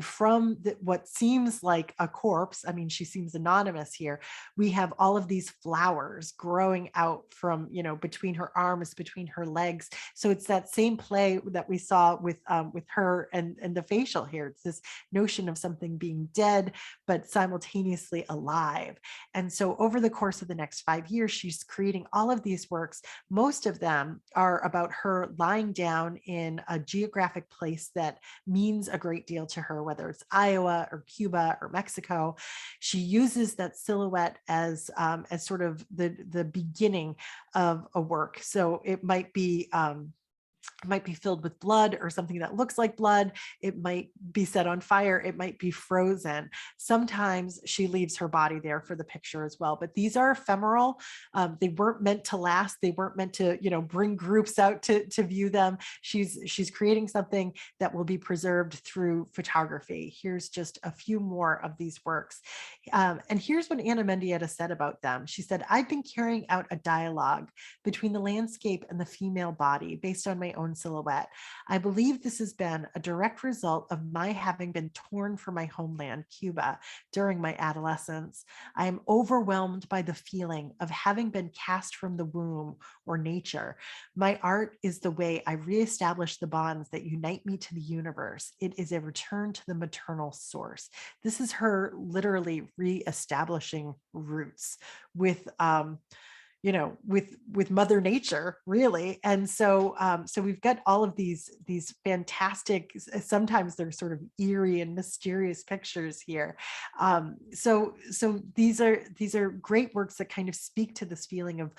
from what seems like a corpse, I mean, she seems anonymous here, we have all of these flowers growing out from, between her arms, between her legs. So it's that same play that we saw with her and the facial here. It's this notion of something being dead, but simultaneously alive. And so over the course of the next 5 years, she's creating all of these works. Most of them are about her lying down in a geographic place that means a great deal to her, whether it's Iowa or Cuba or Mexico. She uses that silhouette as sort of the beginning of a work. So it might be filled with blood or something that looks like blood. It might be set on fire. It might be frozen. Sometimes she leaves her body there for the picture as well. But these are ephemeral. They weren't meant to last. They weren't meant to, bring groups out to view them. She's creating something that will be preserved through photography. Here's just a few more of these works. And here's what Ana Mendieta said about them. She said, "I've been carrying out a dialogue between the landscape and the female body based on my own silhouette. I believe this has been a direct result of my having been torn from my homeland, Cuba, during my adolescence. I am overwhelmed by the feeling of having been cast from the womb or nature. My art is the way I reestablish the bonds that unite me to the universe. It is a return to the maternal source." This is her literally reestablishing roots with with Mother Nature, really. And so we've got all of these fantastic, sometimes they're sort of eerie and mysterious pictures here. So these are great works that kind of speak to this feeling of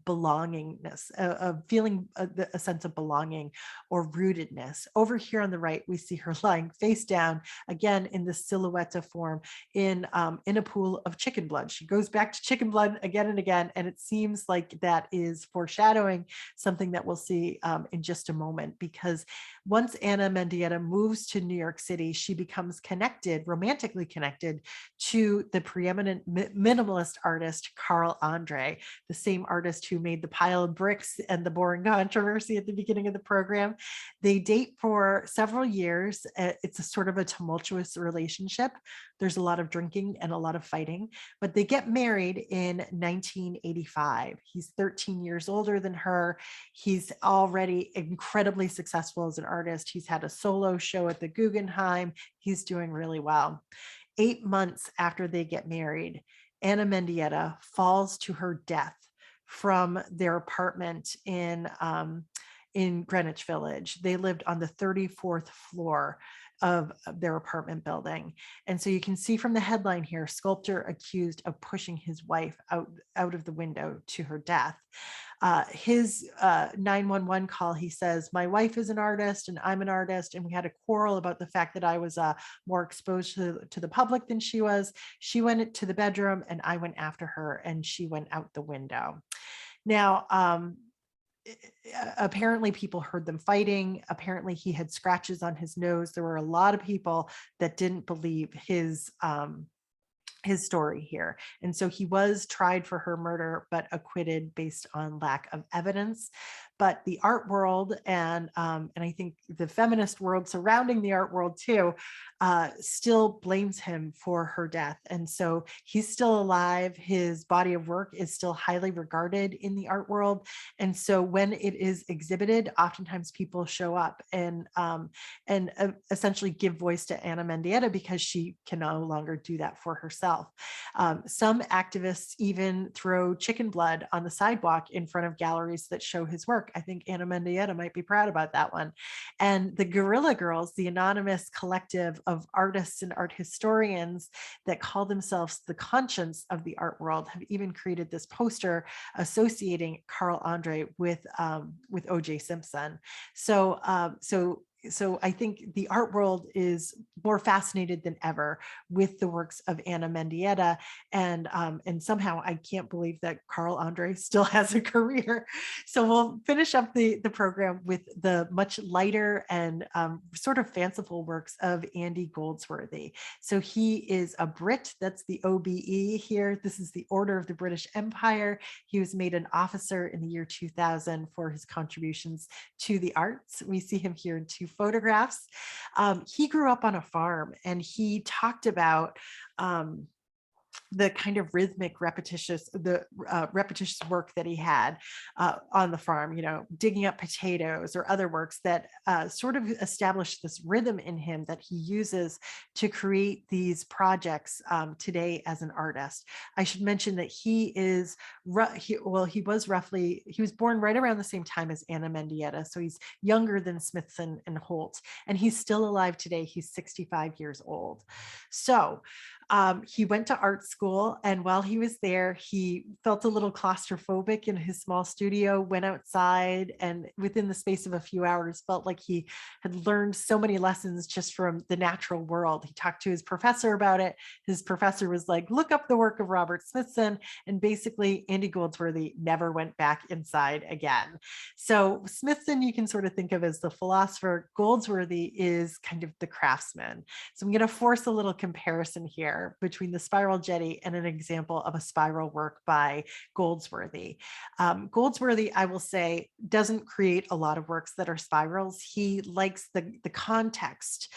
belongingness, of feeling a sense of belonging or rootedness. Over here on the right, we see her lying face down, again in the silhouette form, in a pool of chicken blood. She goes back to chicken blood again and again, and it seems like that is foreshadowing something that we'll see in just a moment, because once Ana Mendieta moves to New York City, she becomes connected, romantically connected, to the preeminent minimalist artist Carl Andre, the same artist who made the pile of bricks and the boring controversy at the beginning of the program. They date for several years. It's a sort of a tumultuous relationship. There's a lot of drinking and a lot of fighting, but they get married in 1985. He's 13 years older than her. He's already incredibly successful as an artist. He's had a solo show at the Guggenheim. He's doing really well. 8 months after they get married, Ana Mendieta falls to her death from their apartment in Greenwich Village. They lived on the 34th floor of their apartment building. And so you can see from the headline here, sculptor accused of pushing his wife out of the window to her death. His 911 call, he says, "My wife is an artist and I'm an artist, and we had a quarrel about the fact that I was more exposed to the public than she was. She went to the bedroom and I went after her and she went out the window." Now, apparently people heard them fighting. Apparently he had scratches on his nose. There were a lot of people that didn't believe his story here. And so he was tried for her murder, but acquitted based on lack of evidence. But the art world and I think the feminist world surrounding the art world too, still blames him for her death. And so he's still alive. His body of work is still highly regarded in the art world. And so when it is exhibited, oftentimes people show up and essentially give voice to Ana Mendieta because she can no longer do that for herself. Some activists even throw chicken blood on the sidewalk in front of galleries that show his work. I think Ana Mendieta might be proud about that one. And the Guerrilla Girls, the anonymous collective of artists and art historians that call themselves the conscience of the art world, have even created this poster associating Carl Andre with O.J. Simpson. So I think the art world is more fascinated than ever with the works of Ana Mendieta, and somehow I can't believe that Carl Andre still has a career. So we'll finish up the program with the much lighter and sort of fanciful works of Andy Goldsworthy. So he is a Brit. That's the OBE here. This is the Order of the British Empire. He was made an officer in the year 2000 for his contributions to the arts. We see him here in two photographs. He grew up on a farm, and he talked about the kind of rhythmic repetitious work that he had on the farm, digging up potatoes or other works that sort of established this rhythm in him that he uses to create these projects today as an artist. I should mention that he was born right around the same time as Ana Mendieta, so he's younger than Smithson and Holt, and he's still alive today. He's 65 years old. So he went to art school, and while he was there, he felt a little claustrophobic in his small studio, went outside, and within the space of a few hours, felt like he had learned so many lessons just from the natural world. He talked to his professor about it. His professor was like, look up the work of Robert Smithson. And basically, Andy Goldsworthy never went back inside again. So Smithson, you can sort of think of as the philosopher. Goldsworthy is kind of the craftsman. So I'm going to force a little comparison here between the spiral jetty and an example of a spiral work by Goldsworthy. Goldsworthy, I will say, doesn't create a lot of works that are spirals. He likes the context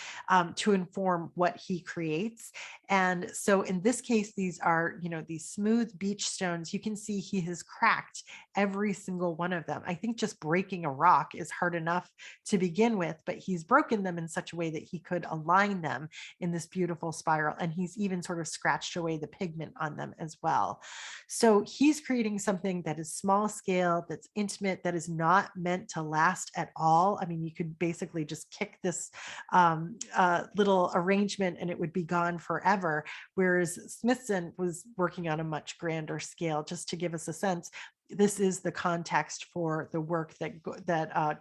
to inform what he creates. And so in this case, these are, these smooth beach stones. You can see he has cracked every single one of them. I think just breaking a rock is hard enough to begin with, but he's broken them in such a way that he could align them in this beautiful spiral. And he's even sort of scratched away the pigment on them as well. So he's creating something that is small scale, that's intimate, that is not meant to last at all. I mean, you could basically just kick this little arrangement and it would be gone forever. Whereas Smithson was working on a much grander scale. Just to give us a sense, this is the context for the work that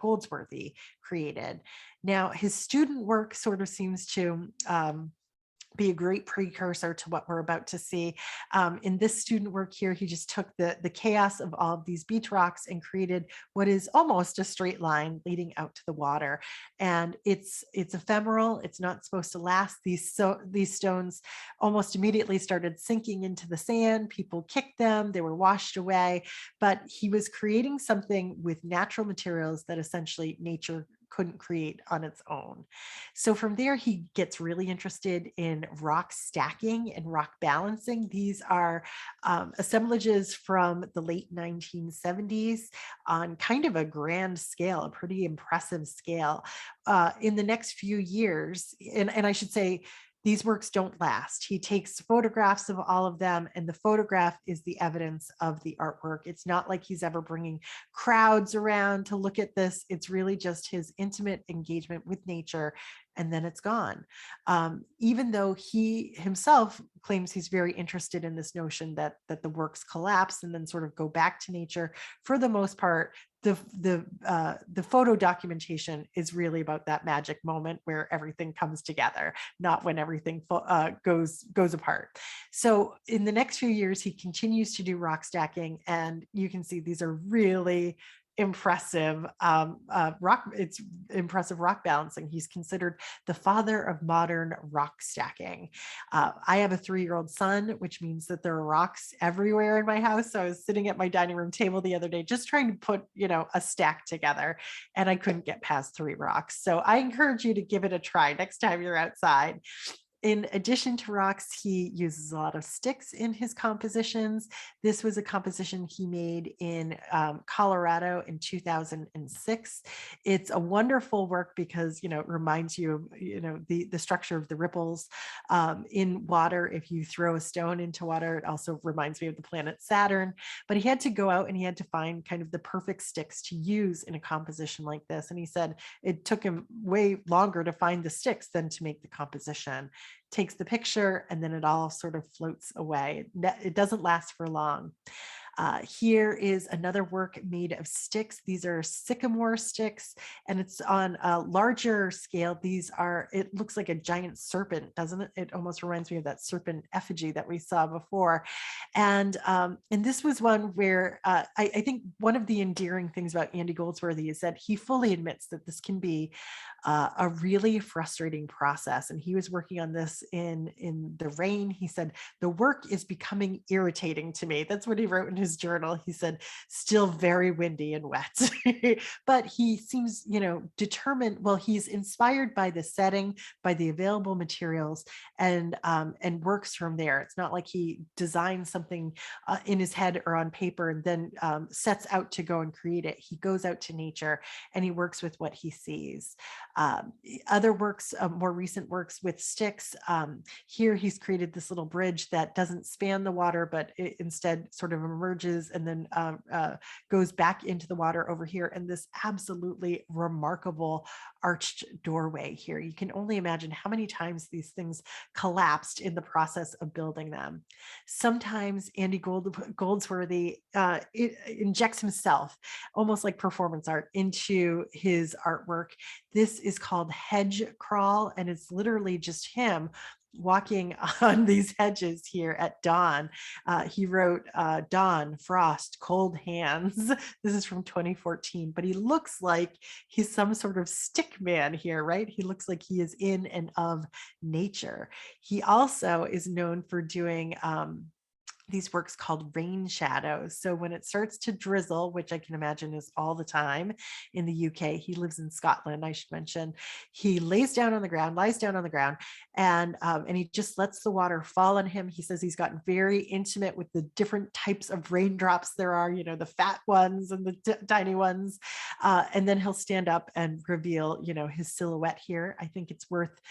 Goldsworthy created. Now, his student work sort of seems to be a great precursor to what we're about to see. In this student work here, he just took the chaos of all of these beach rocks and created what is almost a straight line leading out to the water. And it's ephemeral. It's not supposed to last. These stones almost immediately started sinking into the sand. People kicked them. They were washed away. But he was creating something with natural materials that essentially nature couldn't create on its own. So from there, he gets really interested in rock stacking and rock balancing. These are assemblages from the late 1970s on kind of a grand scale, a pretty impressive scale. In the next few years, and I should say, these works don't last. He takes photographs of all of them, and the photograph is the evidence of the artwork. It's not like he's ever bringing crowds around to look at this. It's really just his intimate engagement with nature, and then it's gone. Even though he himself claims he's very interested in this notion that the works collapse and then sort of go back to nature, for the most part, the photo documentation is really about that magic moment where everything comes together, not when everything goes apart. So in the next few years, he continues to do rock stacking, and you can see these are really impressive impressive rock balancing. He's considered the father of modern rock stacking. I have a 3-year-old son, which means that there are rocks everywhere in my house. So I was sitting at my dining room table the other day just trying to put a stack together, and I couldn't get past 3 rocks. So I encourage you to give it a try next time you're outside. In addition to rocks, he uses a lot of sticks in his compositions. This was a composition he made in Colorado in 2006. It's a wonderful work because, it reminds you of, the structure of the ripples in water. If you throw a stone into water, it also reminds me of the planet Saturn. But he had to go out and he had to find kind of the perfect sticks to use in a composition like this. And he said it took him way longer to find the sticks than to make the composition. Takes the picture, and then it all sort of floats away. It doesn't last for long. Here is another work made of sticks. These are sycamore sticks, and it's on a larger scale. It looks like a giant serpent, doesn't it? It almost reminds me of that serpent effigy that we saw before. And this was one where I think one of the endearing things about Andy Goldsworthy is that he fully admits that this can be a really frustrating process. And he was working on this in the rain. He said, the work is becoming irritating to me. That's what he wrote in his journal. He said, still very windy and wet. But he seems, determined. Well, he's inspired by the setting, by the available materials, and works from there. It's not like he designs something in his head or on paper and then sets out to go and create it. He goes out to nature and he works with what he sees. Other works, more recent works with sticks. Here he's created this little bridge that doesn't span the water, but it instead sort of emerges and then goes back into the water over here. And this absolutely remarkable arched doorway here. You can only imagine how many times these things collapsed in the process of building them. Sometimes Andy Goldsworthy injects himself, almost like performance art, into his artwork. This is called Hedge Crawl, and it's literally just him walking on these hedges here at dawn. He wrote dawn, frost, cold hands. This is from 2014, but he looks like he's some sort of stick man here, right? He looks like he is in and of nature. He also is known for doing these works called rain shadows. So when it starts to drizzle, which I can imagine is all the time in the UK, he lives in Scotland, I should mention, he lies down on the ground, and he just lets the water fall on him. He says he's gotten very intimate with the different types of raindrops there are, the fat ones and the tiny ones. And then he'll stand up and reveal, his silhouette here. I think it's worth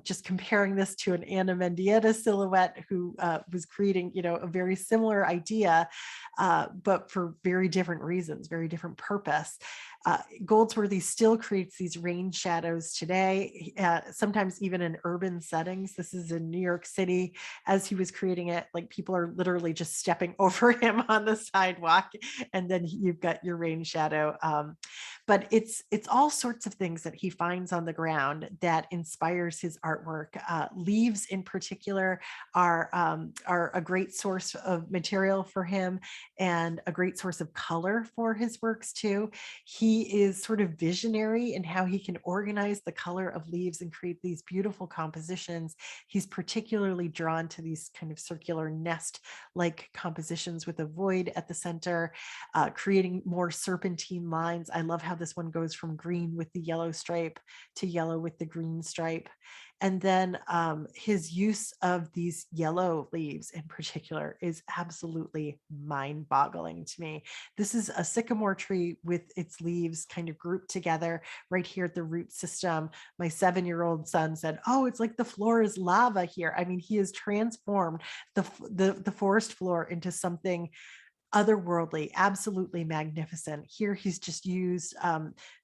just comparing this to an Ana Mendieta silhouette who was creating, a very similar idea, but for very different reasons, very different purpose. Goldsworthy still creates these rain shadows today, sometimes even in urban settings. This is in New York City. As he was creating it, like people are literally just stepping over him on the sidewalk, and then you've got your rain shadow. But it's all sorts of things that he finds on the ground that inspires his artwork. Leaves in particular are a great source of material for him and a great source of color for his works too. He is sort of visionary in how he can organize the color of leaves and create these beautiful compositions. He's particularly drawn to these kind of circular nest-like compositions with a void at the center, creating more serpentine lines. I love how this one goes from green with the yellow stripe to yellow with the green stripe. And then his use of these yellow leaves in particular is absolutely mind-boggling to me. This is a sycamore tree with its leaves kind of grouped together right here at the root system. My 7-year-old son said, "Oh, it's like the floor is lava here." I mean, he has transformed the forest floor into something otherworldly, absolutely magnificent. Here he's just used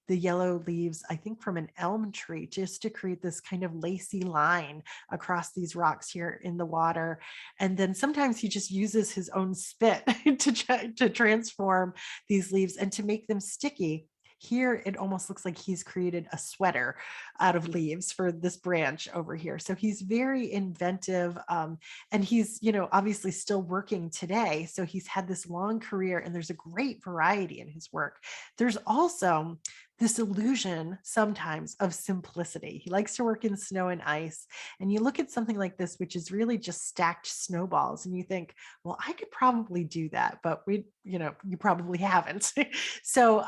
the yellow leaves, I think from an elm tree, just to create this kind of lacy line across these rocks here in the water. And then sometimes he just uses his own spit to transform these leaves and to make them sticky. Here, it almost looks like he's created a sweater out of leaves for this branch over here. So he's very inventive, and he's, obviously still working today. So he's had this long career, and there's a great variety in his work. There's also this illusion sometimes of simplicity. He likes to work in snow and ice. And you look at something like this, which is really just stacked snowballs, and you think, well, I could probably do that, but you probably haven't. So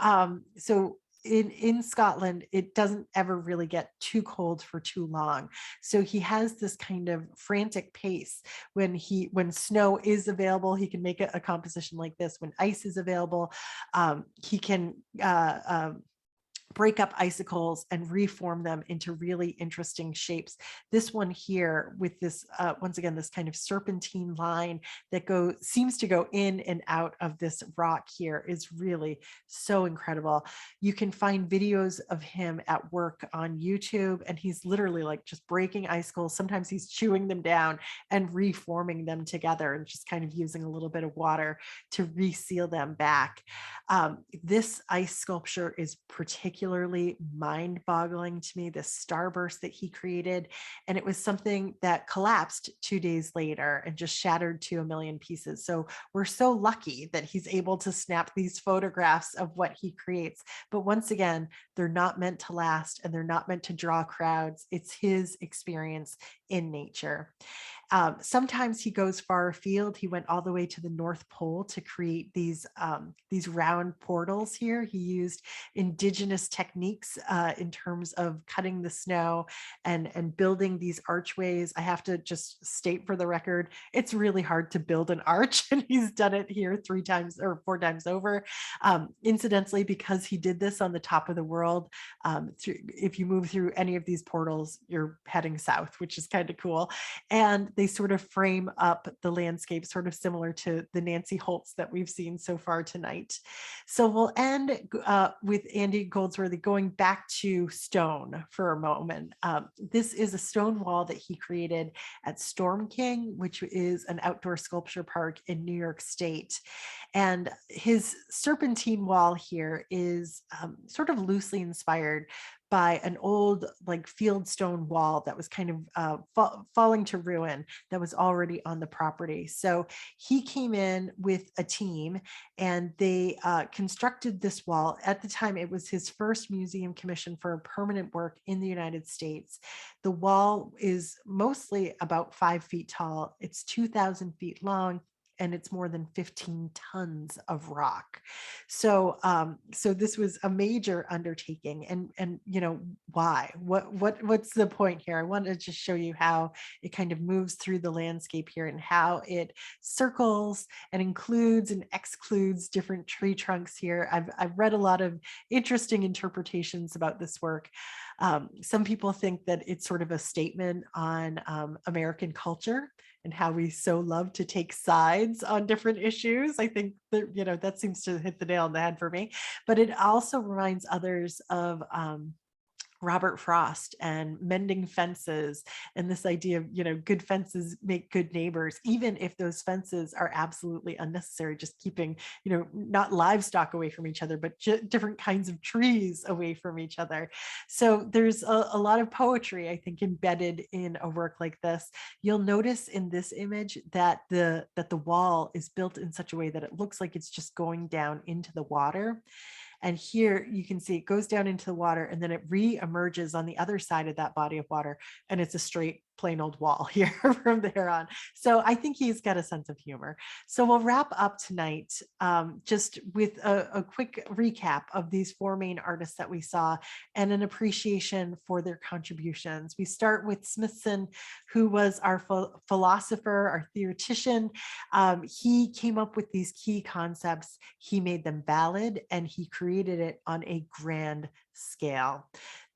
in Scotland, it doesn't ever really get too cold for too long. So he has this kind of frantic pace. When snow is available, he can make a composition like this. When ice is available, he can break up icicles and reform them into really interesting shapes. This one here with this, once again, this kind of serpentine line that seems to go in and out of this rock here is really so incredible. You can find videos of him at work on YouTube, and he's literally like just breaking icicles. Sometimes he's chewing them down and reforming them together and just kind of using a little bit of water to reseal them back. This ice sculpture is particularly mind-boggling to me, the starburst that he created. And it was something that collapsed 2 days later and just shattered to a million pieces. So we're so lucky that he's able to snap these photographs of what he creates. But once again, they're not meant to last, and they're not meant to draw crowds. It's his experience in nature. Sometimes he goes far afield. He went all the way to the North Pole to create these round portals here. He used indigenous techniques in terms of cutting the snow and building these archways. I have to just state for the record, it's really hard to build an arch, and he's done it here 3 times or 4 times over. Incidentally, because he did this on the top of the world, if you move through any of these portals, you're heading south, which is kind of cool. And they sort of frame up the landscape, sort of similar to the Nancy Holts that we've seen so far tonight. So we'll end with Andy Goldsworthy going back to stone for a moment. This is a stone wall that he created at Storm King, which is an outdoor sculpture park in New York State. And his serpentine wall here is sort of loosely inspired by an old like fieldstone wall that was kind of falling to ruin that was already on the property. So he came in with a team and they constructed this wall. At the time, it was his first museum commission for a permanent work in the United States. The wall is mostly about 5 feet tall. It's 2,000 feet long, and it's more than 15 tons of rock. So, so this was a major undertaking. And you know, why? What's the point here? I wanted to just show you how it kind of moves through the landscape here and how it circles and includes and excludes different tree trunks here. I've read a lot of interesting interpretations about this work. Some people think that it's sort of a statement on American culture and how we so love to take sides on different issues. I think that, you know, that seems to hit the nail on the head for me, but it also reminds others of Robert Frost and mending fences, and this idea of, you know, good fences make good neighbors, even if those fences are absolutely unnecessary, just keeping, you know, not livestock away from each other, but different kinds of trees away from each other. So there's a lot of poetry, I think, embedded in a work like this. You'll notice in this image that the wall is built in such a way that it looks like it's just going down into the water. And here you can see it goes down into the water and then it re-emerges on the other side of that body of water. And it's a straight, plain old wall here from there on. So I think he's got a sense of humor. So we'll wrap up tonight just with a quick recap of these 4 main artists that we saw and an appreciation for their contributions. We start with Smithson, who was our philosopher, our theoretician. He came up with these key concepts. He made them valid and he created it on a grand scale.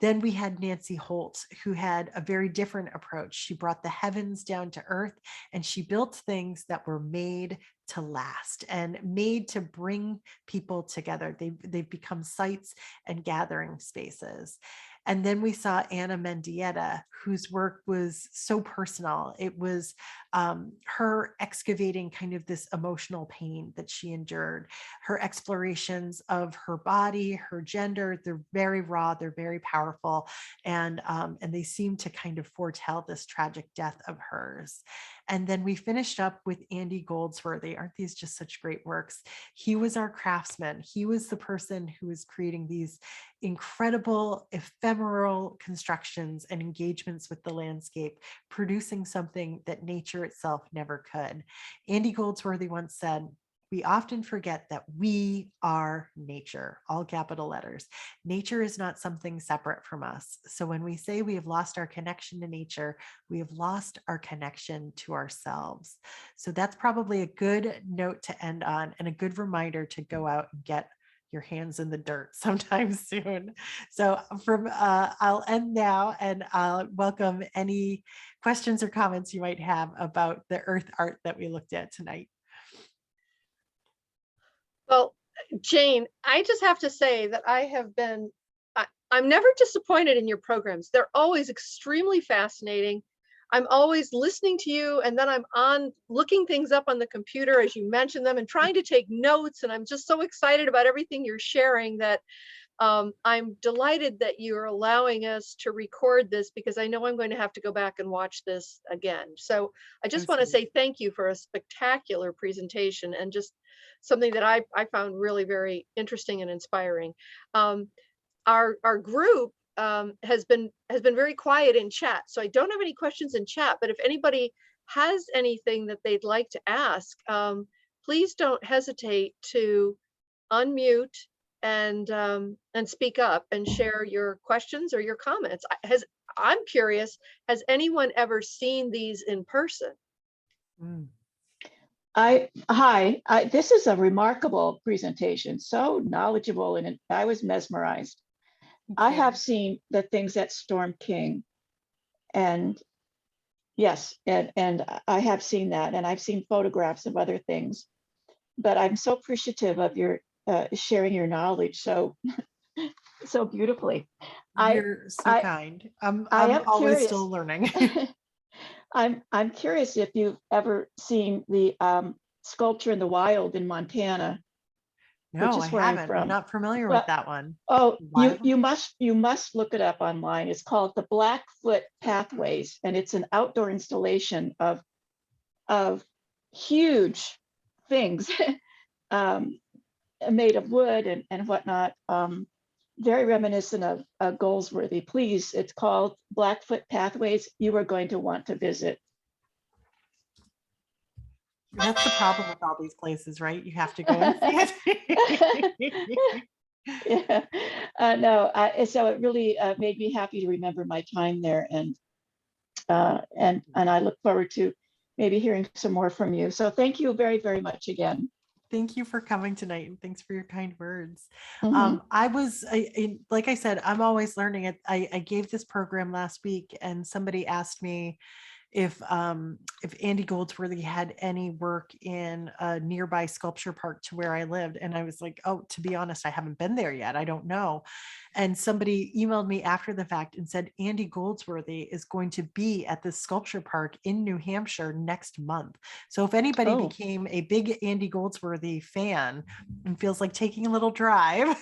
Then we had Nancy Holt, who had a very different approach. She brought the heavens down to earth and she built things that were made to last and made to bring people together. They've become sites and gathering spaces. And then we saw Ana Mendieta, whose work was so personal. It was her excavating kind of this emotional pain that she endured, her explorations of her body, her gender. They're very raw, they're very powerful, and they seem to kind of foretell this tragic death of hers. And then we finished up with Andy Goldsworthy. Aren't these just such great works? He was our craftsman. He was the person who was creating these incredible ephemeral constructions and engagements with the landscape, producing something that nature itself never could. Andy Goldsworthy once said, "We often forget that we are nature," all capital letters. Nature is not something separate from us. So when we say we have lost our connection to nature, we have lost our connection to ourselves. So that's probably a good note to end on and a good reminder to go out and get your hands in the dirt sometime soon. So I'll end now and I'll welcome any questions or comments you might have about the earth art that we looked at tonight. Well, Jane, I just have to say that I'm never disappointed in your programs. They're always extremely fascinating. I'm always listening to you, and then I'm on looking things up on the computer as you mention them and trying to take notes. And I'm just so excited about everything you're sharing that I'm delighted that you're allowing us to record this, because I know I'm going to have to go back and watch this again. So I just want to say thank you for a spectacular presentation and just something that I found really very interesting and inspiring. Our group has been very quiet in chat, so I don't have any questions in chat, but if anybody has anything that they'd like to ask, please don't hesitate to unmute and speak up and share your questions or your comments. I'm curious, has anyone ever seen these in person? Mm, This is a remarkable presentation, so knowledgeable, and I was mesmerized. thank I you. have seen the things at Storm King, and yes, and I have seen that, and I've seen photographs of other things, but I'm so appreciative of your sharing your knowledge so so beautifully. I You're so I kind. I I'm am always curious. still learning. I'm curious if you've ever seen the sculpture in the wild in Montana, which No, I is where I'm haven't. I'm from. not familiar with Well, that one. oh, Wild. you must look it up online. It's called the Blackfoot Pathways, and it's an outdoor installation of huge things um, made of wood and whatnot. Very reminiscent of Goldsworthy. Please, it's called Blackfoot Pathways. You are going to want to visit. That's the problem with all these places, right? You have to go and see it. Yeah, no, so it really made me happy to remember my time there, and I look forward to maybe hearing some more from you. So thank you very, very much again. Thank you for coming tonight, and thanks for your kind words. Mhm. Like I said, I'm always learning it. I gave this program last week, and somebody asked me if Andy Goldsworthy had any work in a nearby sculpture park to where I lived. And I was like, oh, to be honest, I haven't been there yet. I don't know. And somebody emailed me after the fact and said, Andy Goldsworthy is going to be at this sculpture park in New Hampshire next month. So if anybody Oh, became a big Andy Goldsworthy fan and feels like taking a little drive,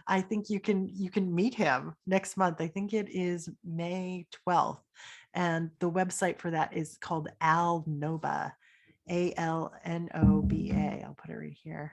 I think you can meet him next month. I think it is May 12th. And the website for that is called Alnoba, ALNOBA. I'll put it right here.